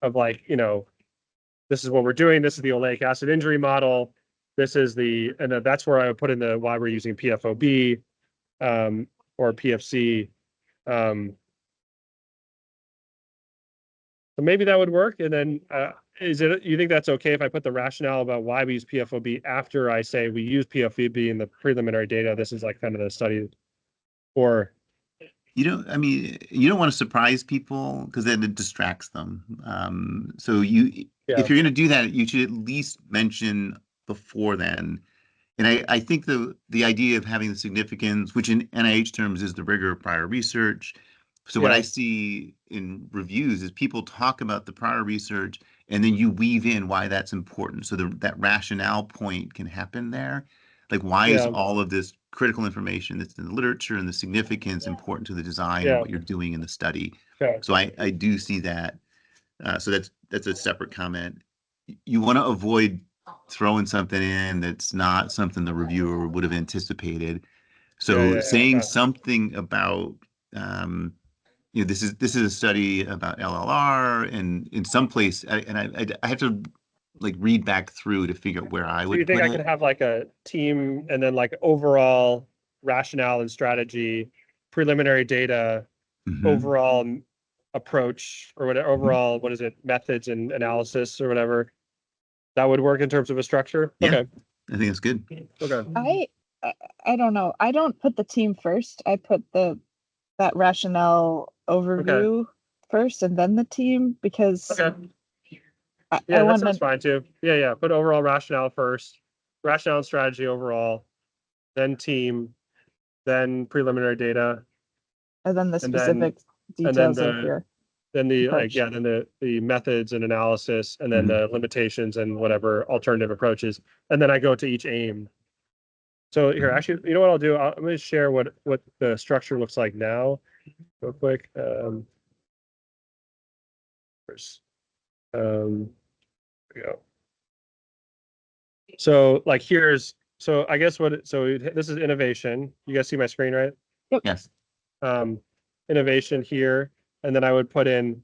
of like, this is what we're doing. This is the oleic acid injury model. This is and that's where I would put in the why we're using PFOB or PFC. So maybe that would work. And then you think that's okay if I put the rationale about why we use PFOB after I say we use PFOB in the preliminary data? This is like kind of the study, or I mean, you don't want to surprise people because then it distracts them. So if yeah, you're going to do that, you should at least mention before then. And I think the idea of having the significance, which in NIH terms is the rigor of prior research. So what I yeah, see in reviews is people talk about the prior research and then you weave in why that's important. So that rationale point can happen there. Like, why is yeah, all of this critical information that's in the literature and the significance important to the design and yeah. what you're doing in the study? Okay. So I do see that. So that's a separate comment. You want to avoid throwing something in that's not something the reviewer would have anticipated. Yeah, So yeah, yeah. saying Okay. something about this is a study about LLR, and in some place, I have to like read back through to figure out where I So you would think put I could it. have like a team and then like overall rationale and strategy, preliminary data, Mhm. overall approach or whatever, Mhm. overall, what is it, methods and analysis or whatever? That would work in terms of a structure? Yeah, Okay. I think that's good. Okay. I, I I don't know. I don't put the team first. I put that rationale Okay. overview first and then the team because Okay. I Yeah, that want sounds to, fine too. Yeah, yeah. Put overall rationale first, rationale and strategy overall, then team, then preliminary data, and then the and then specific and then details of the your then the like approach. yeah, then the methods and analysis, and then Mhm. the limitations and whatever alternative approaches, and then I go to each aim. So here, actually, you know what I'll do? I'm going to share what the structure looks like now, real quick. First, here we go. So like so I guess this is innovation. You guys see my screen, right? Yes. Um, innovation here, and then I would put in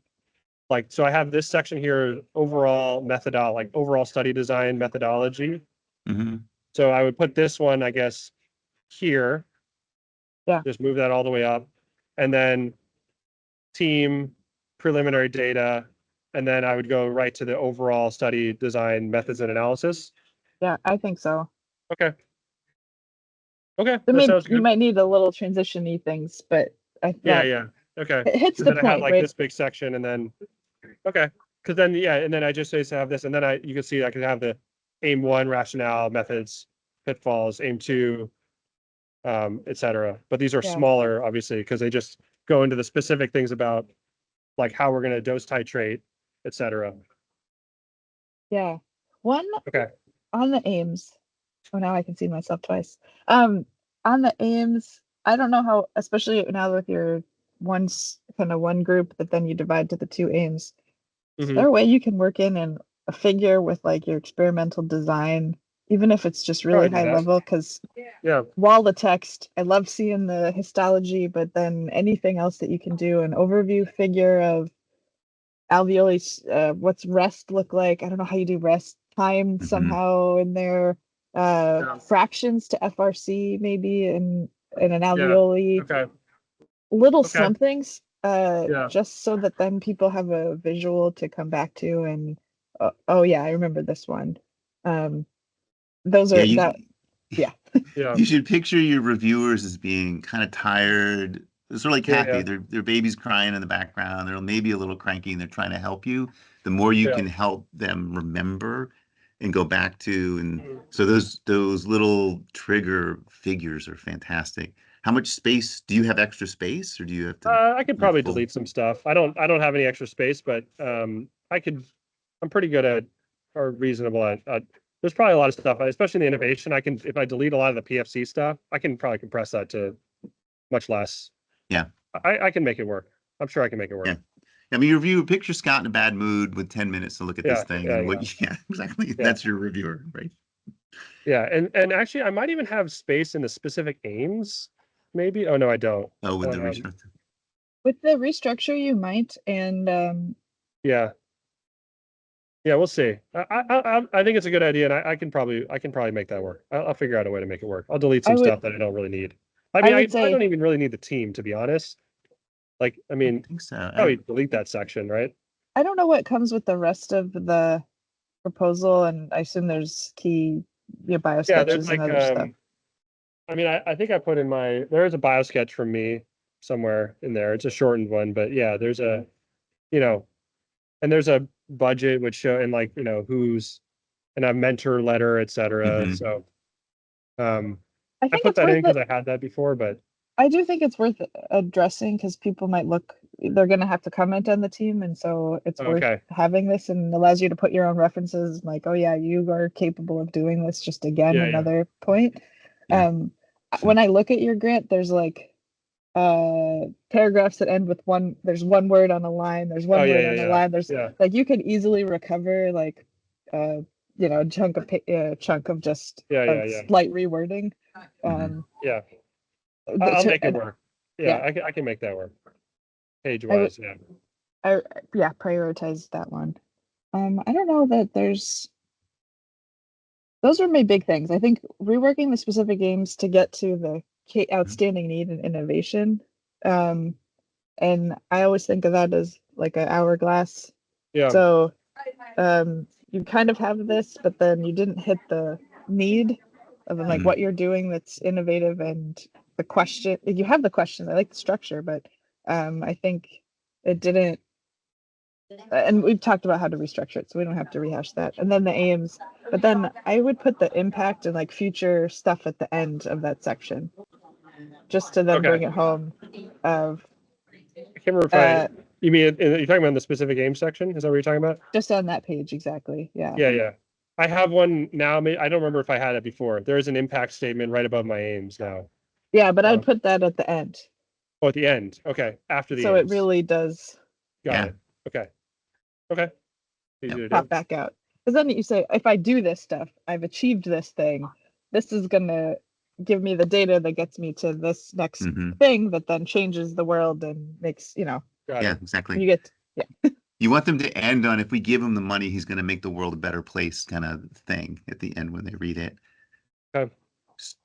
like, so I have this section here, overall like overall study design methodology. Mhm. So I would put this one, I guess, here, Yeah. just move that all the way up, and then team, preliminary data, and then I would go right to the overall study design methods and analysis. Yeah, I think so. Okay. Okay, So that maybe sounds you good. might need a little transition-y things, but Yeah, that yeah. Okay. it hits Because the then I have point, like right? this big section, and then okay. Because then yeah, and then I just say to have this, and then you can see I can have the aim one rationale, methods, pitfalls, aim two, etc. But these are Yeah. smaller, obviously, because they just go into the specific things about like how we're going to dose titrate, etc. Yeah. One Okay. on the aims. Oh, now I can see myself twice. Um, on the aims, I don't know how, especially now with your one group that then you divide to the two aims. Is Hmm. there a way you can work in a figure with like your experimental design, even if it's just really Probably do high that. level, because Yeah, while the text, I love seeing the histology, but then anything else that you can do, an overview figure of alveoli, what's rest look like. I don't know how you do rest time somehow in there. Fractions to FRC maybe in an yeah, alveoli. okay, Little okay, somethings, yeah, just so that then people have a visual to come back to and oh yeah, I remember this one. Those Yeah, are that yeah. yeah, you should picture your reviewers as being kind of tired, sort of like yeah, Kathy. yeah, Their baby's crying in the background. They're maybe a little cranky and they're trying to help you. The more you yeah. can help them remember and go back to, and Mm. so those little trigger figures are fantastic. How much space do you have? Extra space, or do you have to I could you're probably full? delete some stuff. I don't have any extra space, but I could. I'm pretty good at or reasonable at. There's probably a lot of stuff, especially in the innovation. I can if I delete a lot of the PFC stuff, I can probably compress that to much less. Yeah, I can make it work. I'm sure I can make it yeah. work. I mean, your reviewer, picture Scott in a bad mood with 10 minutes to look at this Yeah, thing yeah, and yeah, what, yeah, exactly. yeah, That's your reviewer, right? yeah. And actually, I might even have space in the specific aims. Maybe. Oh no, I don't. Oh, with the Um, restructure. With the restructure you might, and yeah. Yeah, we'll see. I think it's a good idea, and I can probably make that work. I'll figure out a way to make it work. I'll delete I some would stuff that I don't really need. I I mean, I would probably say don't even really need the team, to be honest. Like, I I mean, think so. probably delete that section, right? I don't know what comes with the rest of the proposal, and I assume there's key bio Yeah, there's sketches and like other stuff. I mean, I think I put in there is a bio sketch from me somewhere in there. It's a shortened one, but yeah, there's a you know, and there's a budget which show and like, who's and a mentor letter, etc. Mhm. So I I think put it's that in worth because it. I had that before, but I do think it's worth addressing because people might look, they're going to have to comment on the team. And so it's worth okay. having this and allows you to put your own references like, oh, yeah, you are capable of doing this. Just again, Yeah, yeah. another point. Yeah. When I look at your grant, there's like paragraphs that end with there's one word on a line, there's Oh one yeah, word yeah, on a yeah. line. There's Yeah. like you could easily recover like a chunk of just Yeah, a yeah, yeah. slight rewording. Mhm. Yeah. I'll make it work. Yeah, yeah, I can make that work. Page I would wise, yeah. I yeah, prioritize that one. I don't know that those are my big things. I think reworking the specific games to get to the outstanding need and innovation. Um, and I always think of that as like an hourglass. Yeah. So you kind of have this, but then you didn't hit the need of like Mhm. what you're doing that's innovative and the question. You have the questions. I like the structure, but I think it didn't. And we've talked about how to restructure it, so we don't have to rehash that. And then the aims, but then I would put the impact and like future stuff at the end of that section, just to then Okay. bring it home. Of I can't remember if you mean you're talking about in the specific game section? Is that what you're talking about? just on that page, exactly. Yeah. Yeah, yeah. I have one now. I don't remember if I had it before. There is an impact statement right above my aims now. Yeah, but I'd put that at the end. Oh, at the end. Okay. After the So it aims. really does Got Yeah. it. Okay. Okay. Easy Yep. to pop do. back out. Because then you say, if I do this stuff, I've achieved this thing. This is gonna give me the data that gets me to this next Mhm. thing that then changes the world and makes, Got Yeah, it. exactly. you get You want them to end on, if we give him the money, he's going to make the world a better place kind of thing at the end when they read it. Okay.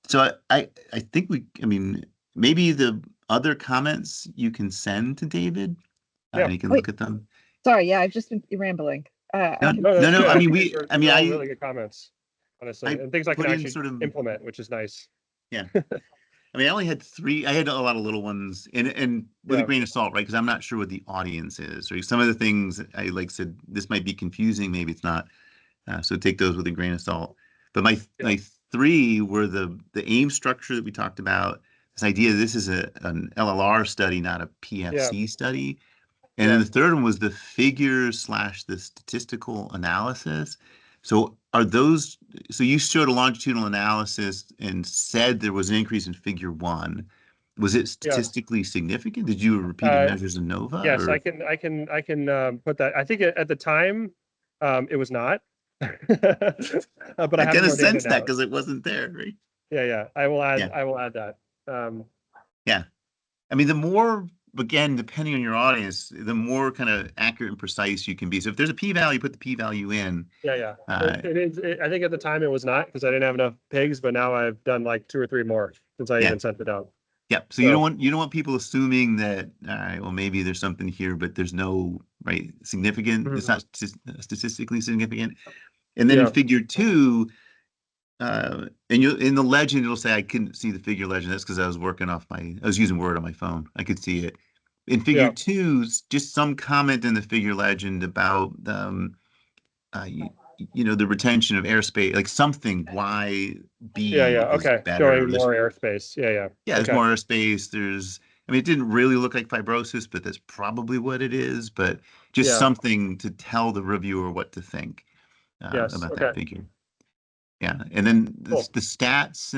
So I think I mean, maybe the other comments you can send to David Yeah. and he can Wait. look at them. Sorry, yeah, I've just been rambling. No, I can No, that's no, good. I mean, These are all really good comments, honestly, I and things I can put in actually sort of, implement, which is nice. yeah. I mean, I only had three. I had a lot of little ones, and with a Yeah. grain of salt, right? Because I'm not sure what the audience is. Right? Some of the things I like said, this might be confusing, maybe it's not. So take those with a grain of salt. But my Yeah. my three were the aim structure that we talked about. This idea this is an LLR study, not a PFC study. And then Yeah. the third one was the figures / the statistical analysis. So are those, so you showed a longitudinal analysis and said there was an increase in figure 1. Was it Yeah. statistically significant? Did you repeated measures of ANOVA Yes, or? I can put that. I think at the time It was not. But I I have kind of more data sensed now. that because it wasn't there, right? Yeah. I will add. Yeah. I will add that. Yeah. I mean, the more, again, depending on your audience, the more kind of accurate and precise you can be. So if there's a p-value, put the p-value in. Yeah. Uh, It is. I think at the time it was not because I didn't have enough pigs, but now I've done like 2 or 3 more since I Yeah. even sent it out. Yep. So you don't want people assuming that, all right, well, maybe there's something here, but there's no significant. It's not statistically significant. And then in Yeah. figure 2, and you in the legend, it'll say I couldn't see the figure legend. That's because I was using Word on my phone. I could see it. In figure 2, just some comment in the figure legend about the retention of airspace, like something why B is Okay. better. Showing more airspace. Yeah. There's more airspace. I mean, it didn't really look like fibrosis, but that's probably what it is. But just something to tell the reviewer what to think about that figure. Yeah, and then the stats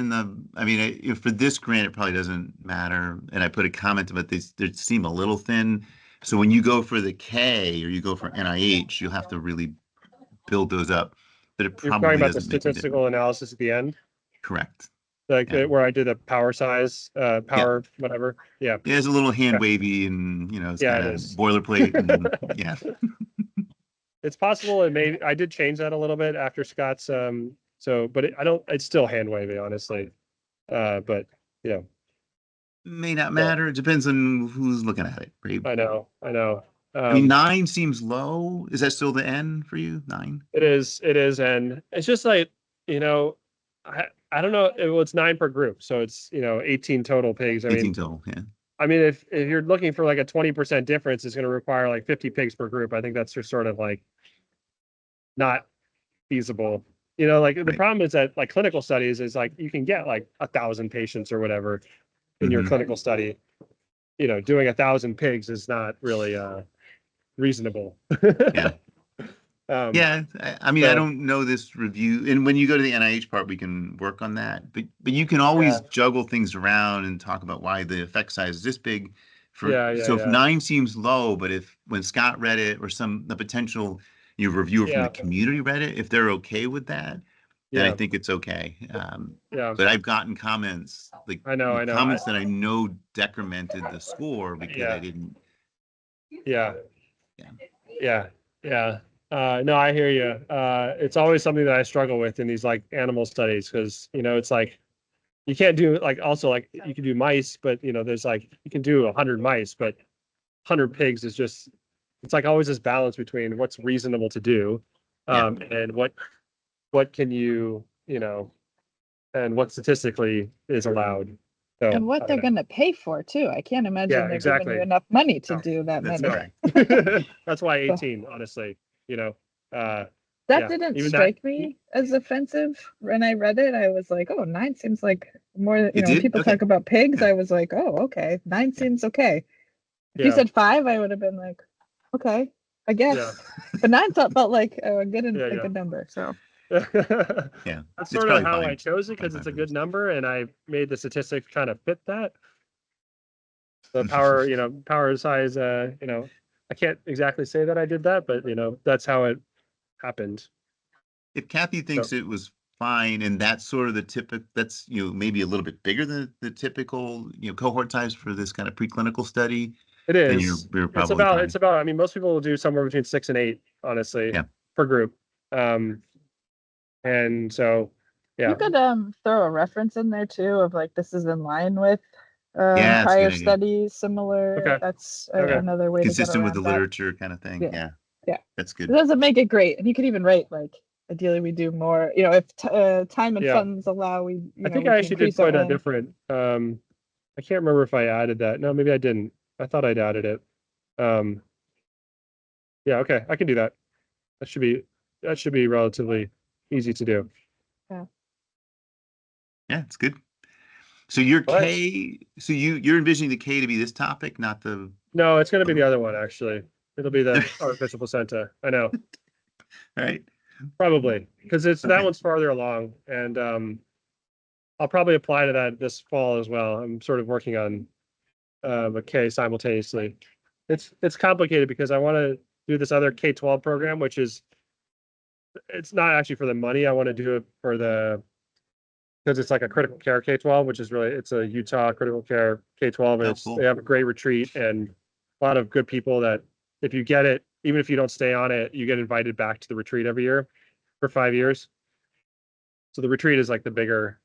I mean, for this grant, it probably doesn't matter. And I put a comment about this, they seem a little thin. So when you go for the K or you go for NIH, you'll have to really build those up. But it You're talking probably about the doesn't make a difference. statistical analysis at the end? Correct. Like where I did a power size, whatever. Yeah. It's a little hand wavy and, it's kind of boilerplate. And, yeah. It's possible I did change that a little bit after Scott's, but it's still hand wavy, honestly. But yeah. May not matter. It depends on who's looking at it, right? I know. I mean, 9 seems low. Is that still the N for you? 9? It is, and it's just like, I don't know. It's 9 per group, so it's 18 total pigs. 18 total, yeah. I mean, if you're looking for like a 20% difference, it's going to require like 50 pigs per group. I think that's just sort of like not feasible. The problem is that like clinical studies is like you can get like 1,000 patients or whatever in your clinical study. Doing 1,000 pigs is not really reasonable. Yeah. I mean, I don't know this review. And when you go to the NIH part, we can work on that. But you can always juggle things around and talk about why the effect size is this big. If 9 seems low, but when Scott read it or the potential reviewer from the community read it, if they're okay with that, then I think it's okay. But I've gotten comments comments that I know decremented the score because I didn't. No, I hear you. It's always something that I struggle with in these like animal studies because it's like you can't do like also like you can do mice, but there's like you can do 100 mice, but 100 pigs is just it's like always this balance between what's reasonable to do, and what can you and what statistically is allowed. So, and what they're going to pay for too. I can't imagine they're giving you enough money to do that many. That's why 18, honestly, that didn't strike me as offensive when I read it. I was like, oh, 9 seems like more, when people talk about pigs, I was like, oh, okay, 9 seems okay. If you said 5, I would have been like, okay, I guess. But 9 felt like a good number. So that's sort of how I chose it because it's a good number, and I made the statistics kind of fit that. The power size, I can't exactly say that I did that, but that's how it happened. If Kathy thinks it was fine, and that's sort of the typical, that's maybe a little bit bigger than the typical cohort size for this kind of preclinical study. It is. You're probably it's about. I mean, most people will do somewhere between 6 and 8, honestly, per group. And so, you could throw a reference in there too of like this is in line with prior studies similar. Okay. That's another way consistent to get with the that. Literature kind of thing. Yeah, that's good. It doesn't make it great, and you could even write like ideally we do more. If time and funds allow, I think I actually did quite a different. I can't remember if I added that. No, maybe I didn't. I thought I'd added it. Okay, I can do that. That should be relatively easy to do. Yeah, it's good. So your K, so you're envisioning the K to be this topic, not the. No, it's going to be the other one actually. It'll be the artificial placenta. I know. All right. Probably because that one's farther along, and I'll probably apply to that this fall as well. I'm sort of working on a K simultaneously. It's complicated because I want to do this other K-12 program, which is it's not actually for the money. I want to do it for because it's like a critical care K-12, which is really, it's a Utah critical care K-12. And Oh, cool. they have a great retreat and a lot of good people that if you get it, even if you don't stay on it, you get invited back to the retreat every year for 5 years. So the retreat is like the bigger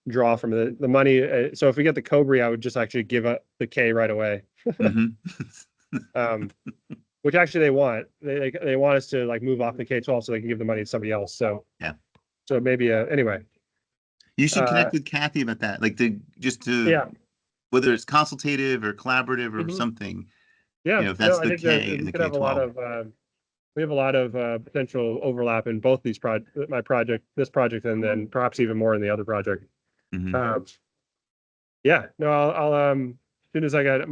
draw from the money. So if we get the Cobra, I would just actually give up the K right away. Which actually they want. They want us to like move off the K-12 so they can give the money to somebody else. So yeah. So maybe anyway. You should connect with Kathy about that, like whether it's consultative or collaborative or something. Yeah, you know, if that's I the think K that in the we could have a lot of we have a lot of potential overlap in both these this project, and then perhaps even more in the other project. Yeah, no, I'll as soon as I got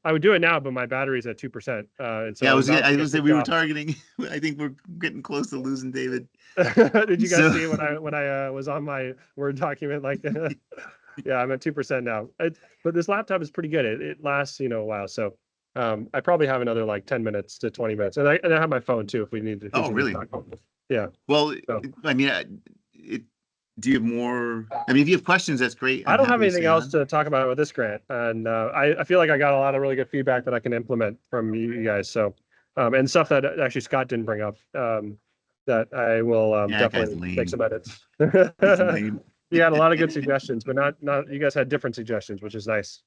I would do it now, but my battery's at 2%. And so yeah, I was we were targeting. I think we're getting close to losing David. Did you guys see when I was on my Word document like yeah, I'm at 2% now. But this laptop is pretty good. It lasts, a while. So I probably have another like 10 minutes to 20 minutes. And I have my phone too if we need to. Oh, really? Yeah. Well, so. I mean, do you have more? I mean, if you have questions, that's great. I don't have anything else to talk about with this grant. And I feel like I got a lot of really good feedback that I can implement from you guys. So, and stuff that actually Scott didn't bring up that I will definitely make some edits. You had a lot of good suggestions, but not you guys had different suggestions, which is nice.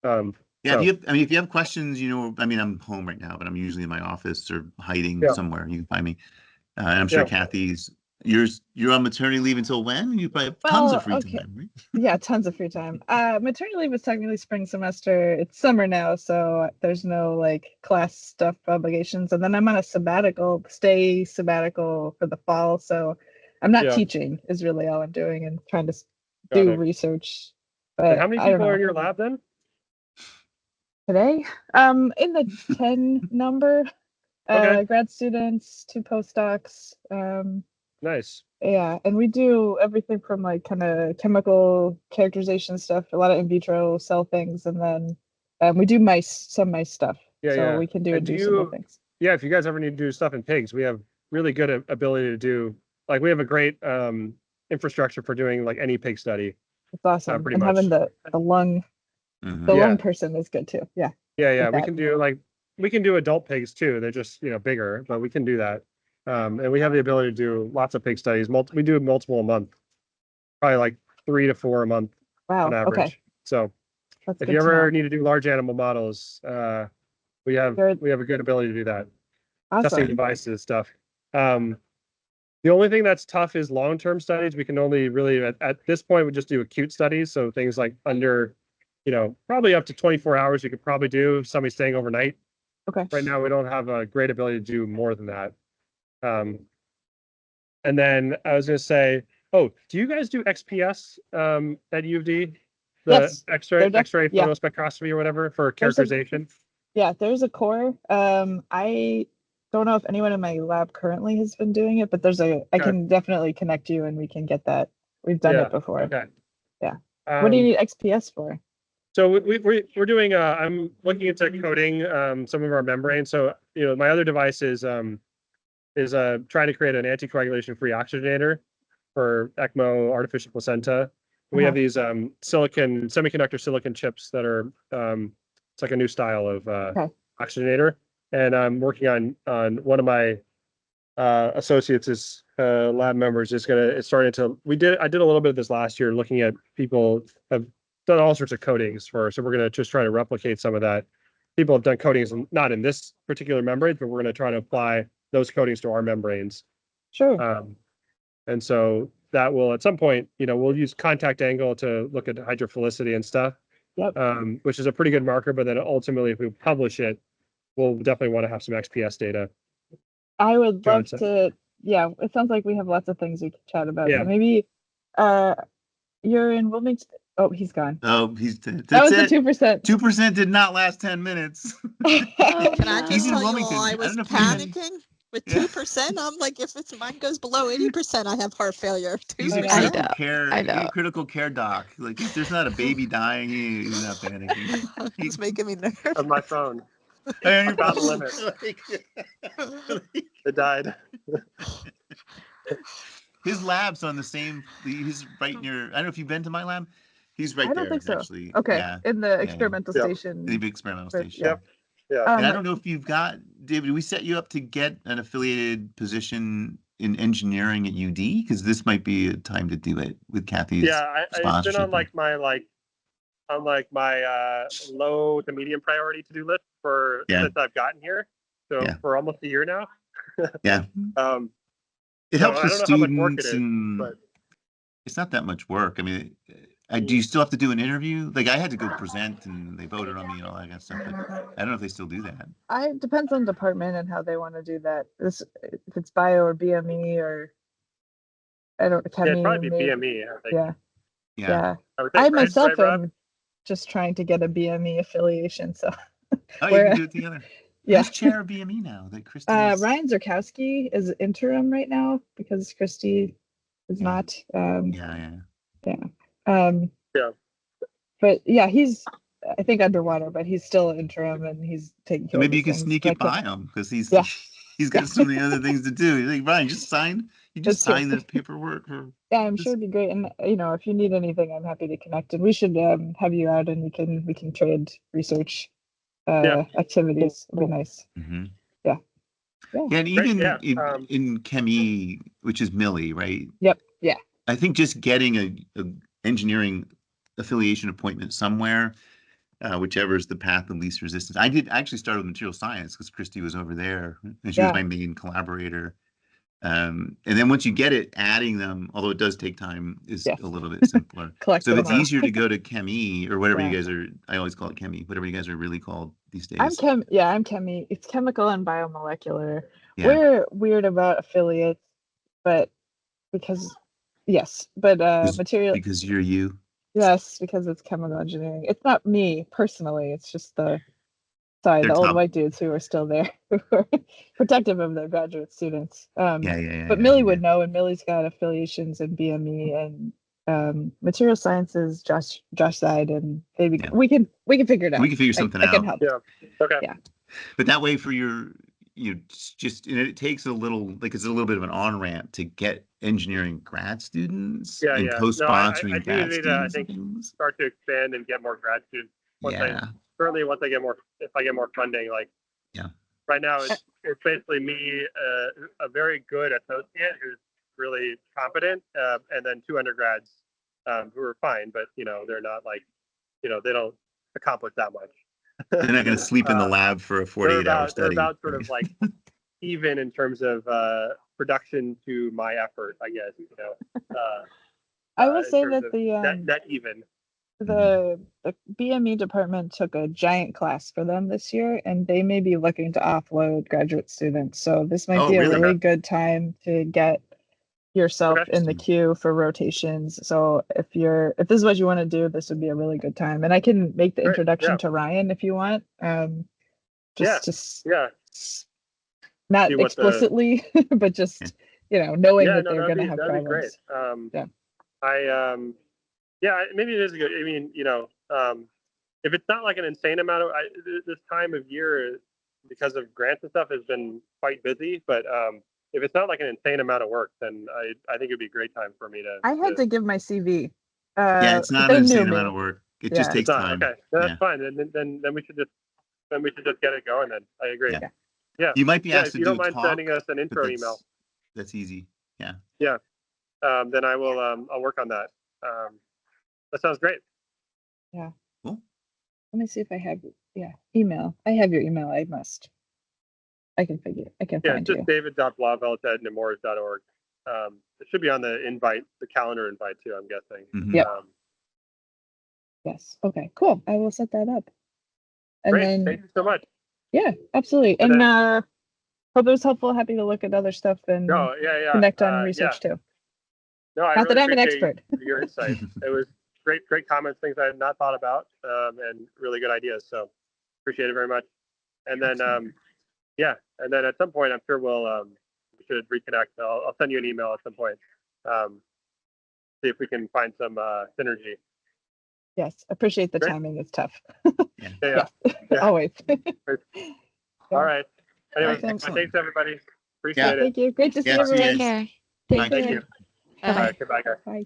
Yeah, so. If you have questions, I'm home right now, but I'm usually in my office or hiding somewhere. You can find me. And I'm sure Kathy's. You're on maternity leave until when? You probably have tons of free time, right? Yeah, tons of free time. Maternity leave is technically spring semester. It's summer now, so there's no like class stuff obligations. And then I'm on a sabbatical for the fall. So I'm not teaching is really all I'm doing and trying to do research. But and how many people are in your lab then? Today? In the 10 number. Grad students, 2 postdocs. Nice. Yeah, and we do everything from like kind of chemical characterization stuff, a lot of in vitro cell things, and then we do some mice stuff. So we can do inducible things. Yeah, if you guys ever need to do stuff in pigs, we have really good ability to do. Like we have a great infrastructure for doing like any pig study. It's awesome. And having the lung, the lung person is good too. Yeah. Yeah. We can do adult pigs too. They're just bigger, but we can do that. And we have the ability to do lots of pig studies. We do multiple a month, probably like 3 to 4 a month on average. Okay. So if you ever need to do large animal models, we have a good ability to do that. Awesome. Testing devices stuff. The only thing that's tough is long-term studies. We can only really at this point we just do acute studies. So things like under, probably up to 24 hours you could probably do. Somebody staying overnight. Okay. Right now we don't have a great ability to do more than that. And then I was going to say, do you guys do XPS at U of D? The X-ray photospectroscopy or whatever for characterization? There's a core. I don't know if anyone in my lab currently has been doing it, but I can definitely connect you and we can get that. We've done it before. Okay. Yeah. What do you need XPS for? So we're doing. I'm looking into coding some of our membranes. So my other device is trying to create an anticoagulation-free oxygenator for ECMO artificial placenta. We have these semiconductor silicon chips that are it's like a new style of oxygenator, and I'm working on one of my associates' lab members I did a little bit of this last year, looking at people have done all sorts of coatings so we're going to just try to replicate some of that. People have done coatings not in this particular membrane, but we're going to try to apply those coatings to our membranes. Sure. And so that will at some point, we'll use contact angle to look at hydrophilicity and stuff. Yep. Which is a pretty good marker, but then ultimately if we publish it, we'll definitely want to have some XPS data. I would love to. Yeah, it sounds like we have lots of things we could chat about. Yeah. Maybe you're in Wilmington. Oh, he's gone. Oh, that was the 2%. 2% did not last 10 minutes. Can I just tell you all, I was panicking with 2%. I'm like, if mine goes below 80%, I have heart failure. He's a critical care doc. Like if there's not a baby dying, he's not panicking. He's making me nervous. On my phone. About the limit. It died. His lab's on the same. He's right near. I don't know if you've been to my lab. He's right I don't there, think so. actually. Okay, Yeah, in the experimental Yeah. station. the big experimental But, station. Yep. Yeah. And I don't know if you've got, David, we set you up to get an affiliated position in engineering at UD? Because this might be a time to do it with Kathy's it's been sponsorship. on my low to medium priority to-do list since I've gotten here. So for almost a year now. Yeah. It So helps I with don't know how much work students, it is, and but it's not that much work. I mean, do you still have to do an interview? Like I had to go present, and they voted on me and all that kind of stuff. But I don't know if they still do that. It depends on department and how they want to do that. If it's bio or BME or I don't yeah, it'd probably be maybe. BME. I think. Yeah. I would think, myself right, Rob? am just trying to get a BME affiliation. So Oh, you can do it together. Yeah. Who's chair of BME now? That Christy. Ryan Zerkowski is interim right now because Christy is not. Yeah. But yeah, he's I think underwater, but he's still interim and he's taking care So maybe of you can things. sneak it by him because he's Yeah. he's got so many other things to do. You're like, Ryan, just sign. You just That's true. sign this paperwork. Yeah, I'm sure it'd be great. And if you need anything, I'm happy to connect. And we should have you out, and we can trade research activities. It'd be nice. Mm-hmm. Yeah, and even Great, in Chemie, which is Millie, right? Yep. Yeah. I think just getting a engineering affiliation appointment somewhere, whichever is the path of least resistance. I actually started with material science because Christy was over there and she was my main collaborator. And then once you get it, adding them, although it does take time, is a little bit simpler. So if it's easier to go to Chemie or whatever you guys are, I always call it Chemie, whatever you guys are really called these days. I'm Chemie. It's chemical and biomolecular. Yeah. We're weird about affiliates, but material. Because you're you. Yes, because it's chemical engineering. It's not me personally. It's just the old white dudes who are still there, who are protective of their graduate students. But Millie would know, and Millie's got affiliations in BME and material sciences. Josh side, and we can figure it out. We can figure something out. I can help. Yeah. Okay. Yeah. But that way, for it takes a little bit of an on ramp to get engineering grad students and co-sponsoring grad students. I think start to expand and get more grad students. Once I get more, if I get more funding, right now it's basically me, a very good associate who's really competent, and then 2 undergrads who are fine, but they're not they don't accomplish that much. They're not going to sleep in the lab for a 48-hour study. They're about sort of even in terms of production to my effort, I guess. I will say that net even. The BME department took a giant class for them this year, and they may be looking to offload graduate students. So this might be a really good time to get yourself in the queue for rotations. So if this is what you want to do, this would be a really good time. And I can make the introduction to Ryan if you want. Not explicitly, but just knowing that they're going to have problems. Maybe it is good. I mean, if it's not like an insane amount of this time of year, because of grants and stuff, has been quite busy. But if it's not like an insane amount of work, then I think it'd be a great time for me to. I had to give my CV. It's not an insane amount of work. It just takes time. Okay, that's fine. Then we should just get it going. Then I agree. Yeah. You might be asked to do a talk. If you don't mind sending us an intro email. That's easy. Yeah. Yeah. Then I will. I'll work on that. That sounds great. Yeah. Cool. Let me see if I have email. I have your email. I can find you. It's just david.blauvelt@nemours.org. It should be on the invite, the calendar invite too, I'm guessing. Mm-hmm. Yep. Yes. Okay, cool. I will set that up. And great. Then, thank you so much. Yeah, absolutely. And hope it was helpful. Happy to look at other stuff and connect on research too. No, I Not really that I'm an expert. Your insight. It was great comments, things I had not thought about, and really good ideas. So appreciate it very much. And then, and then at some point, I'm sure we should reconnect. I'll send you an email at some point. See if we can find some synergy. Yes, appreciate the Great. timing. It's tough. Yeah. Always. All right. Anyway, Thanks. thanks everybody. Appreciate Yeah. it. Thank you. Great to see Yeah, see you everyone. Take care. Take Thank care. you. Bye-bye. All right. Goodbye, guys. Bye.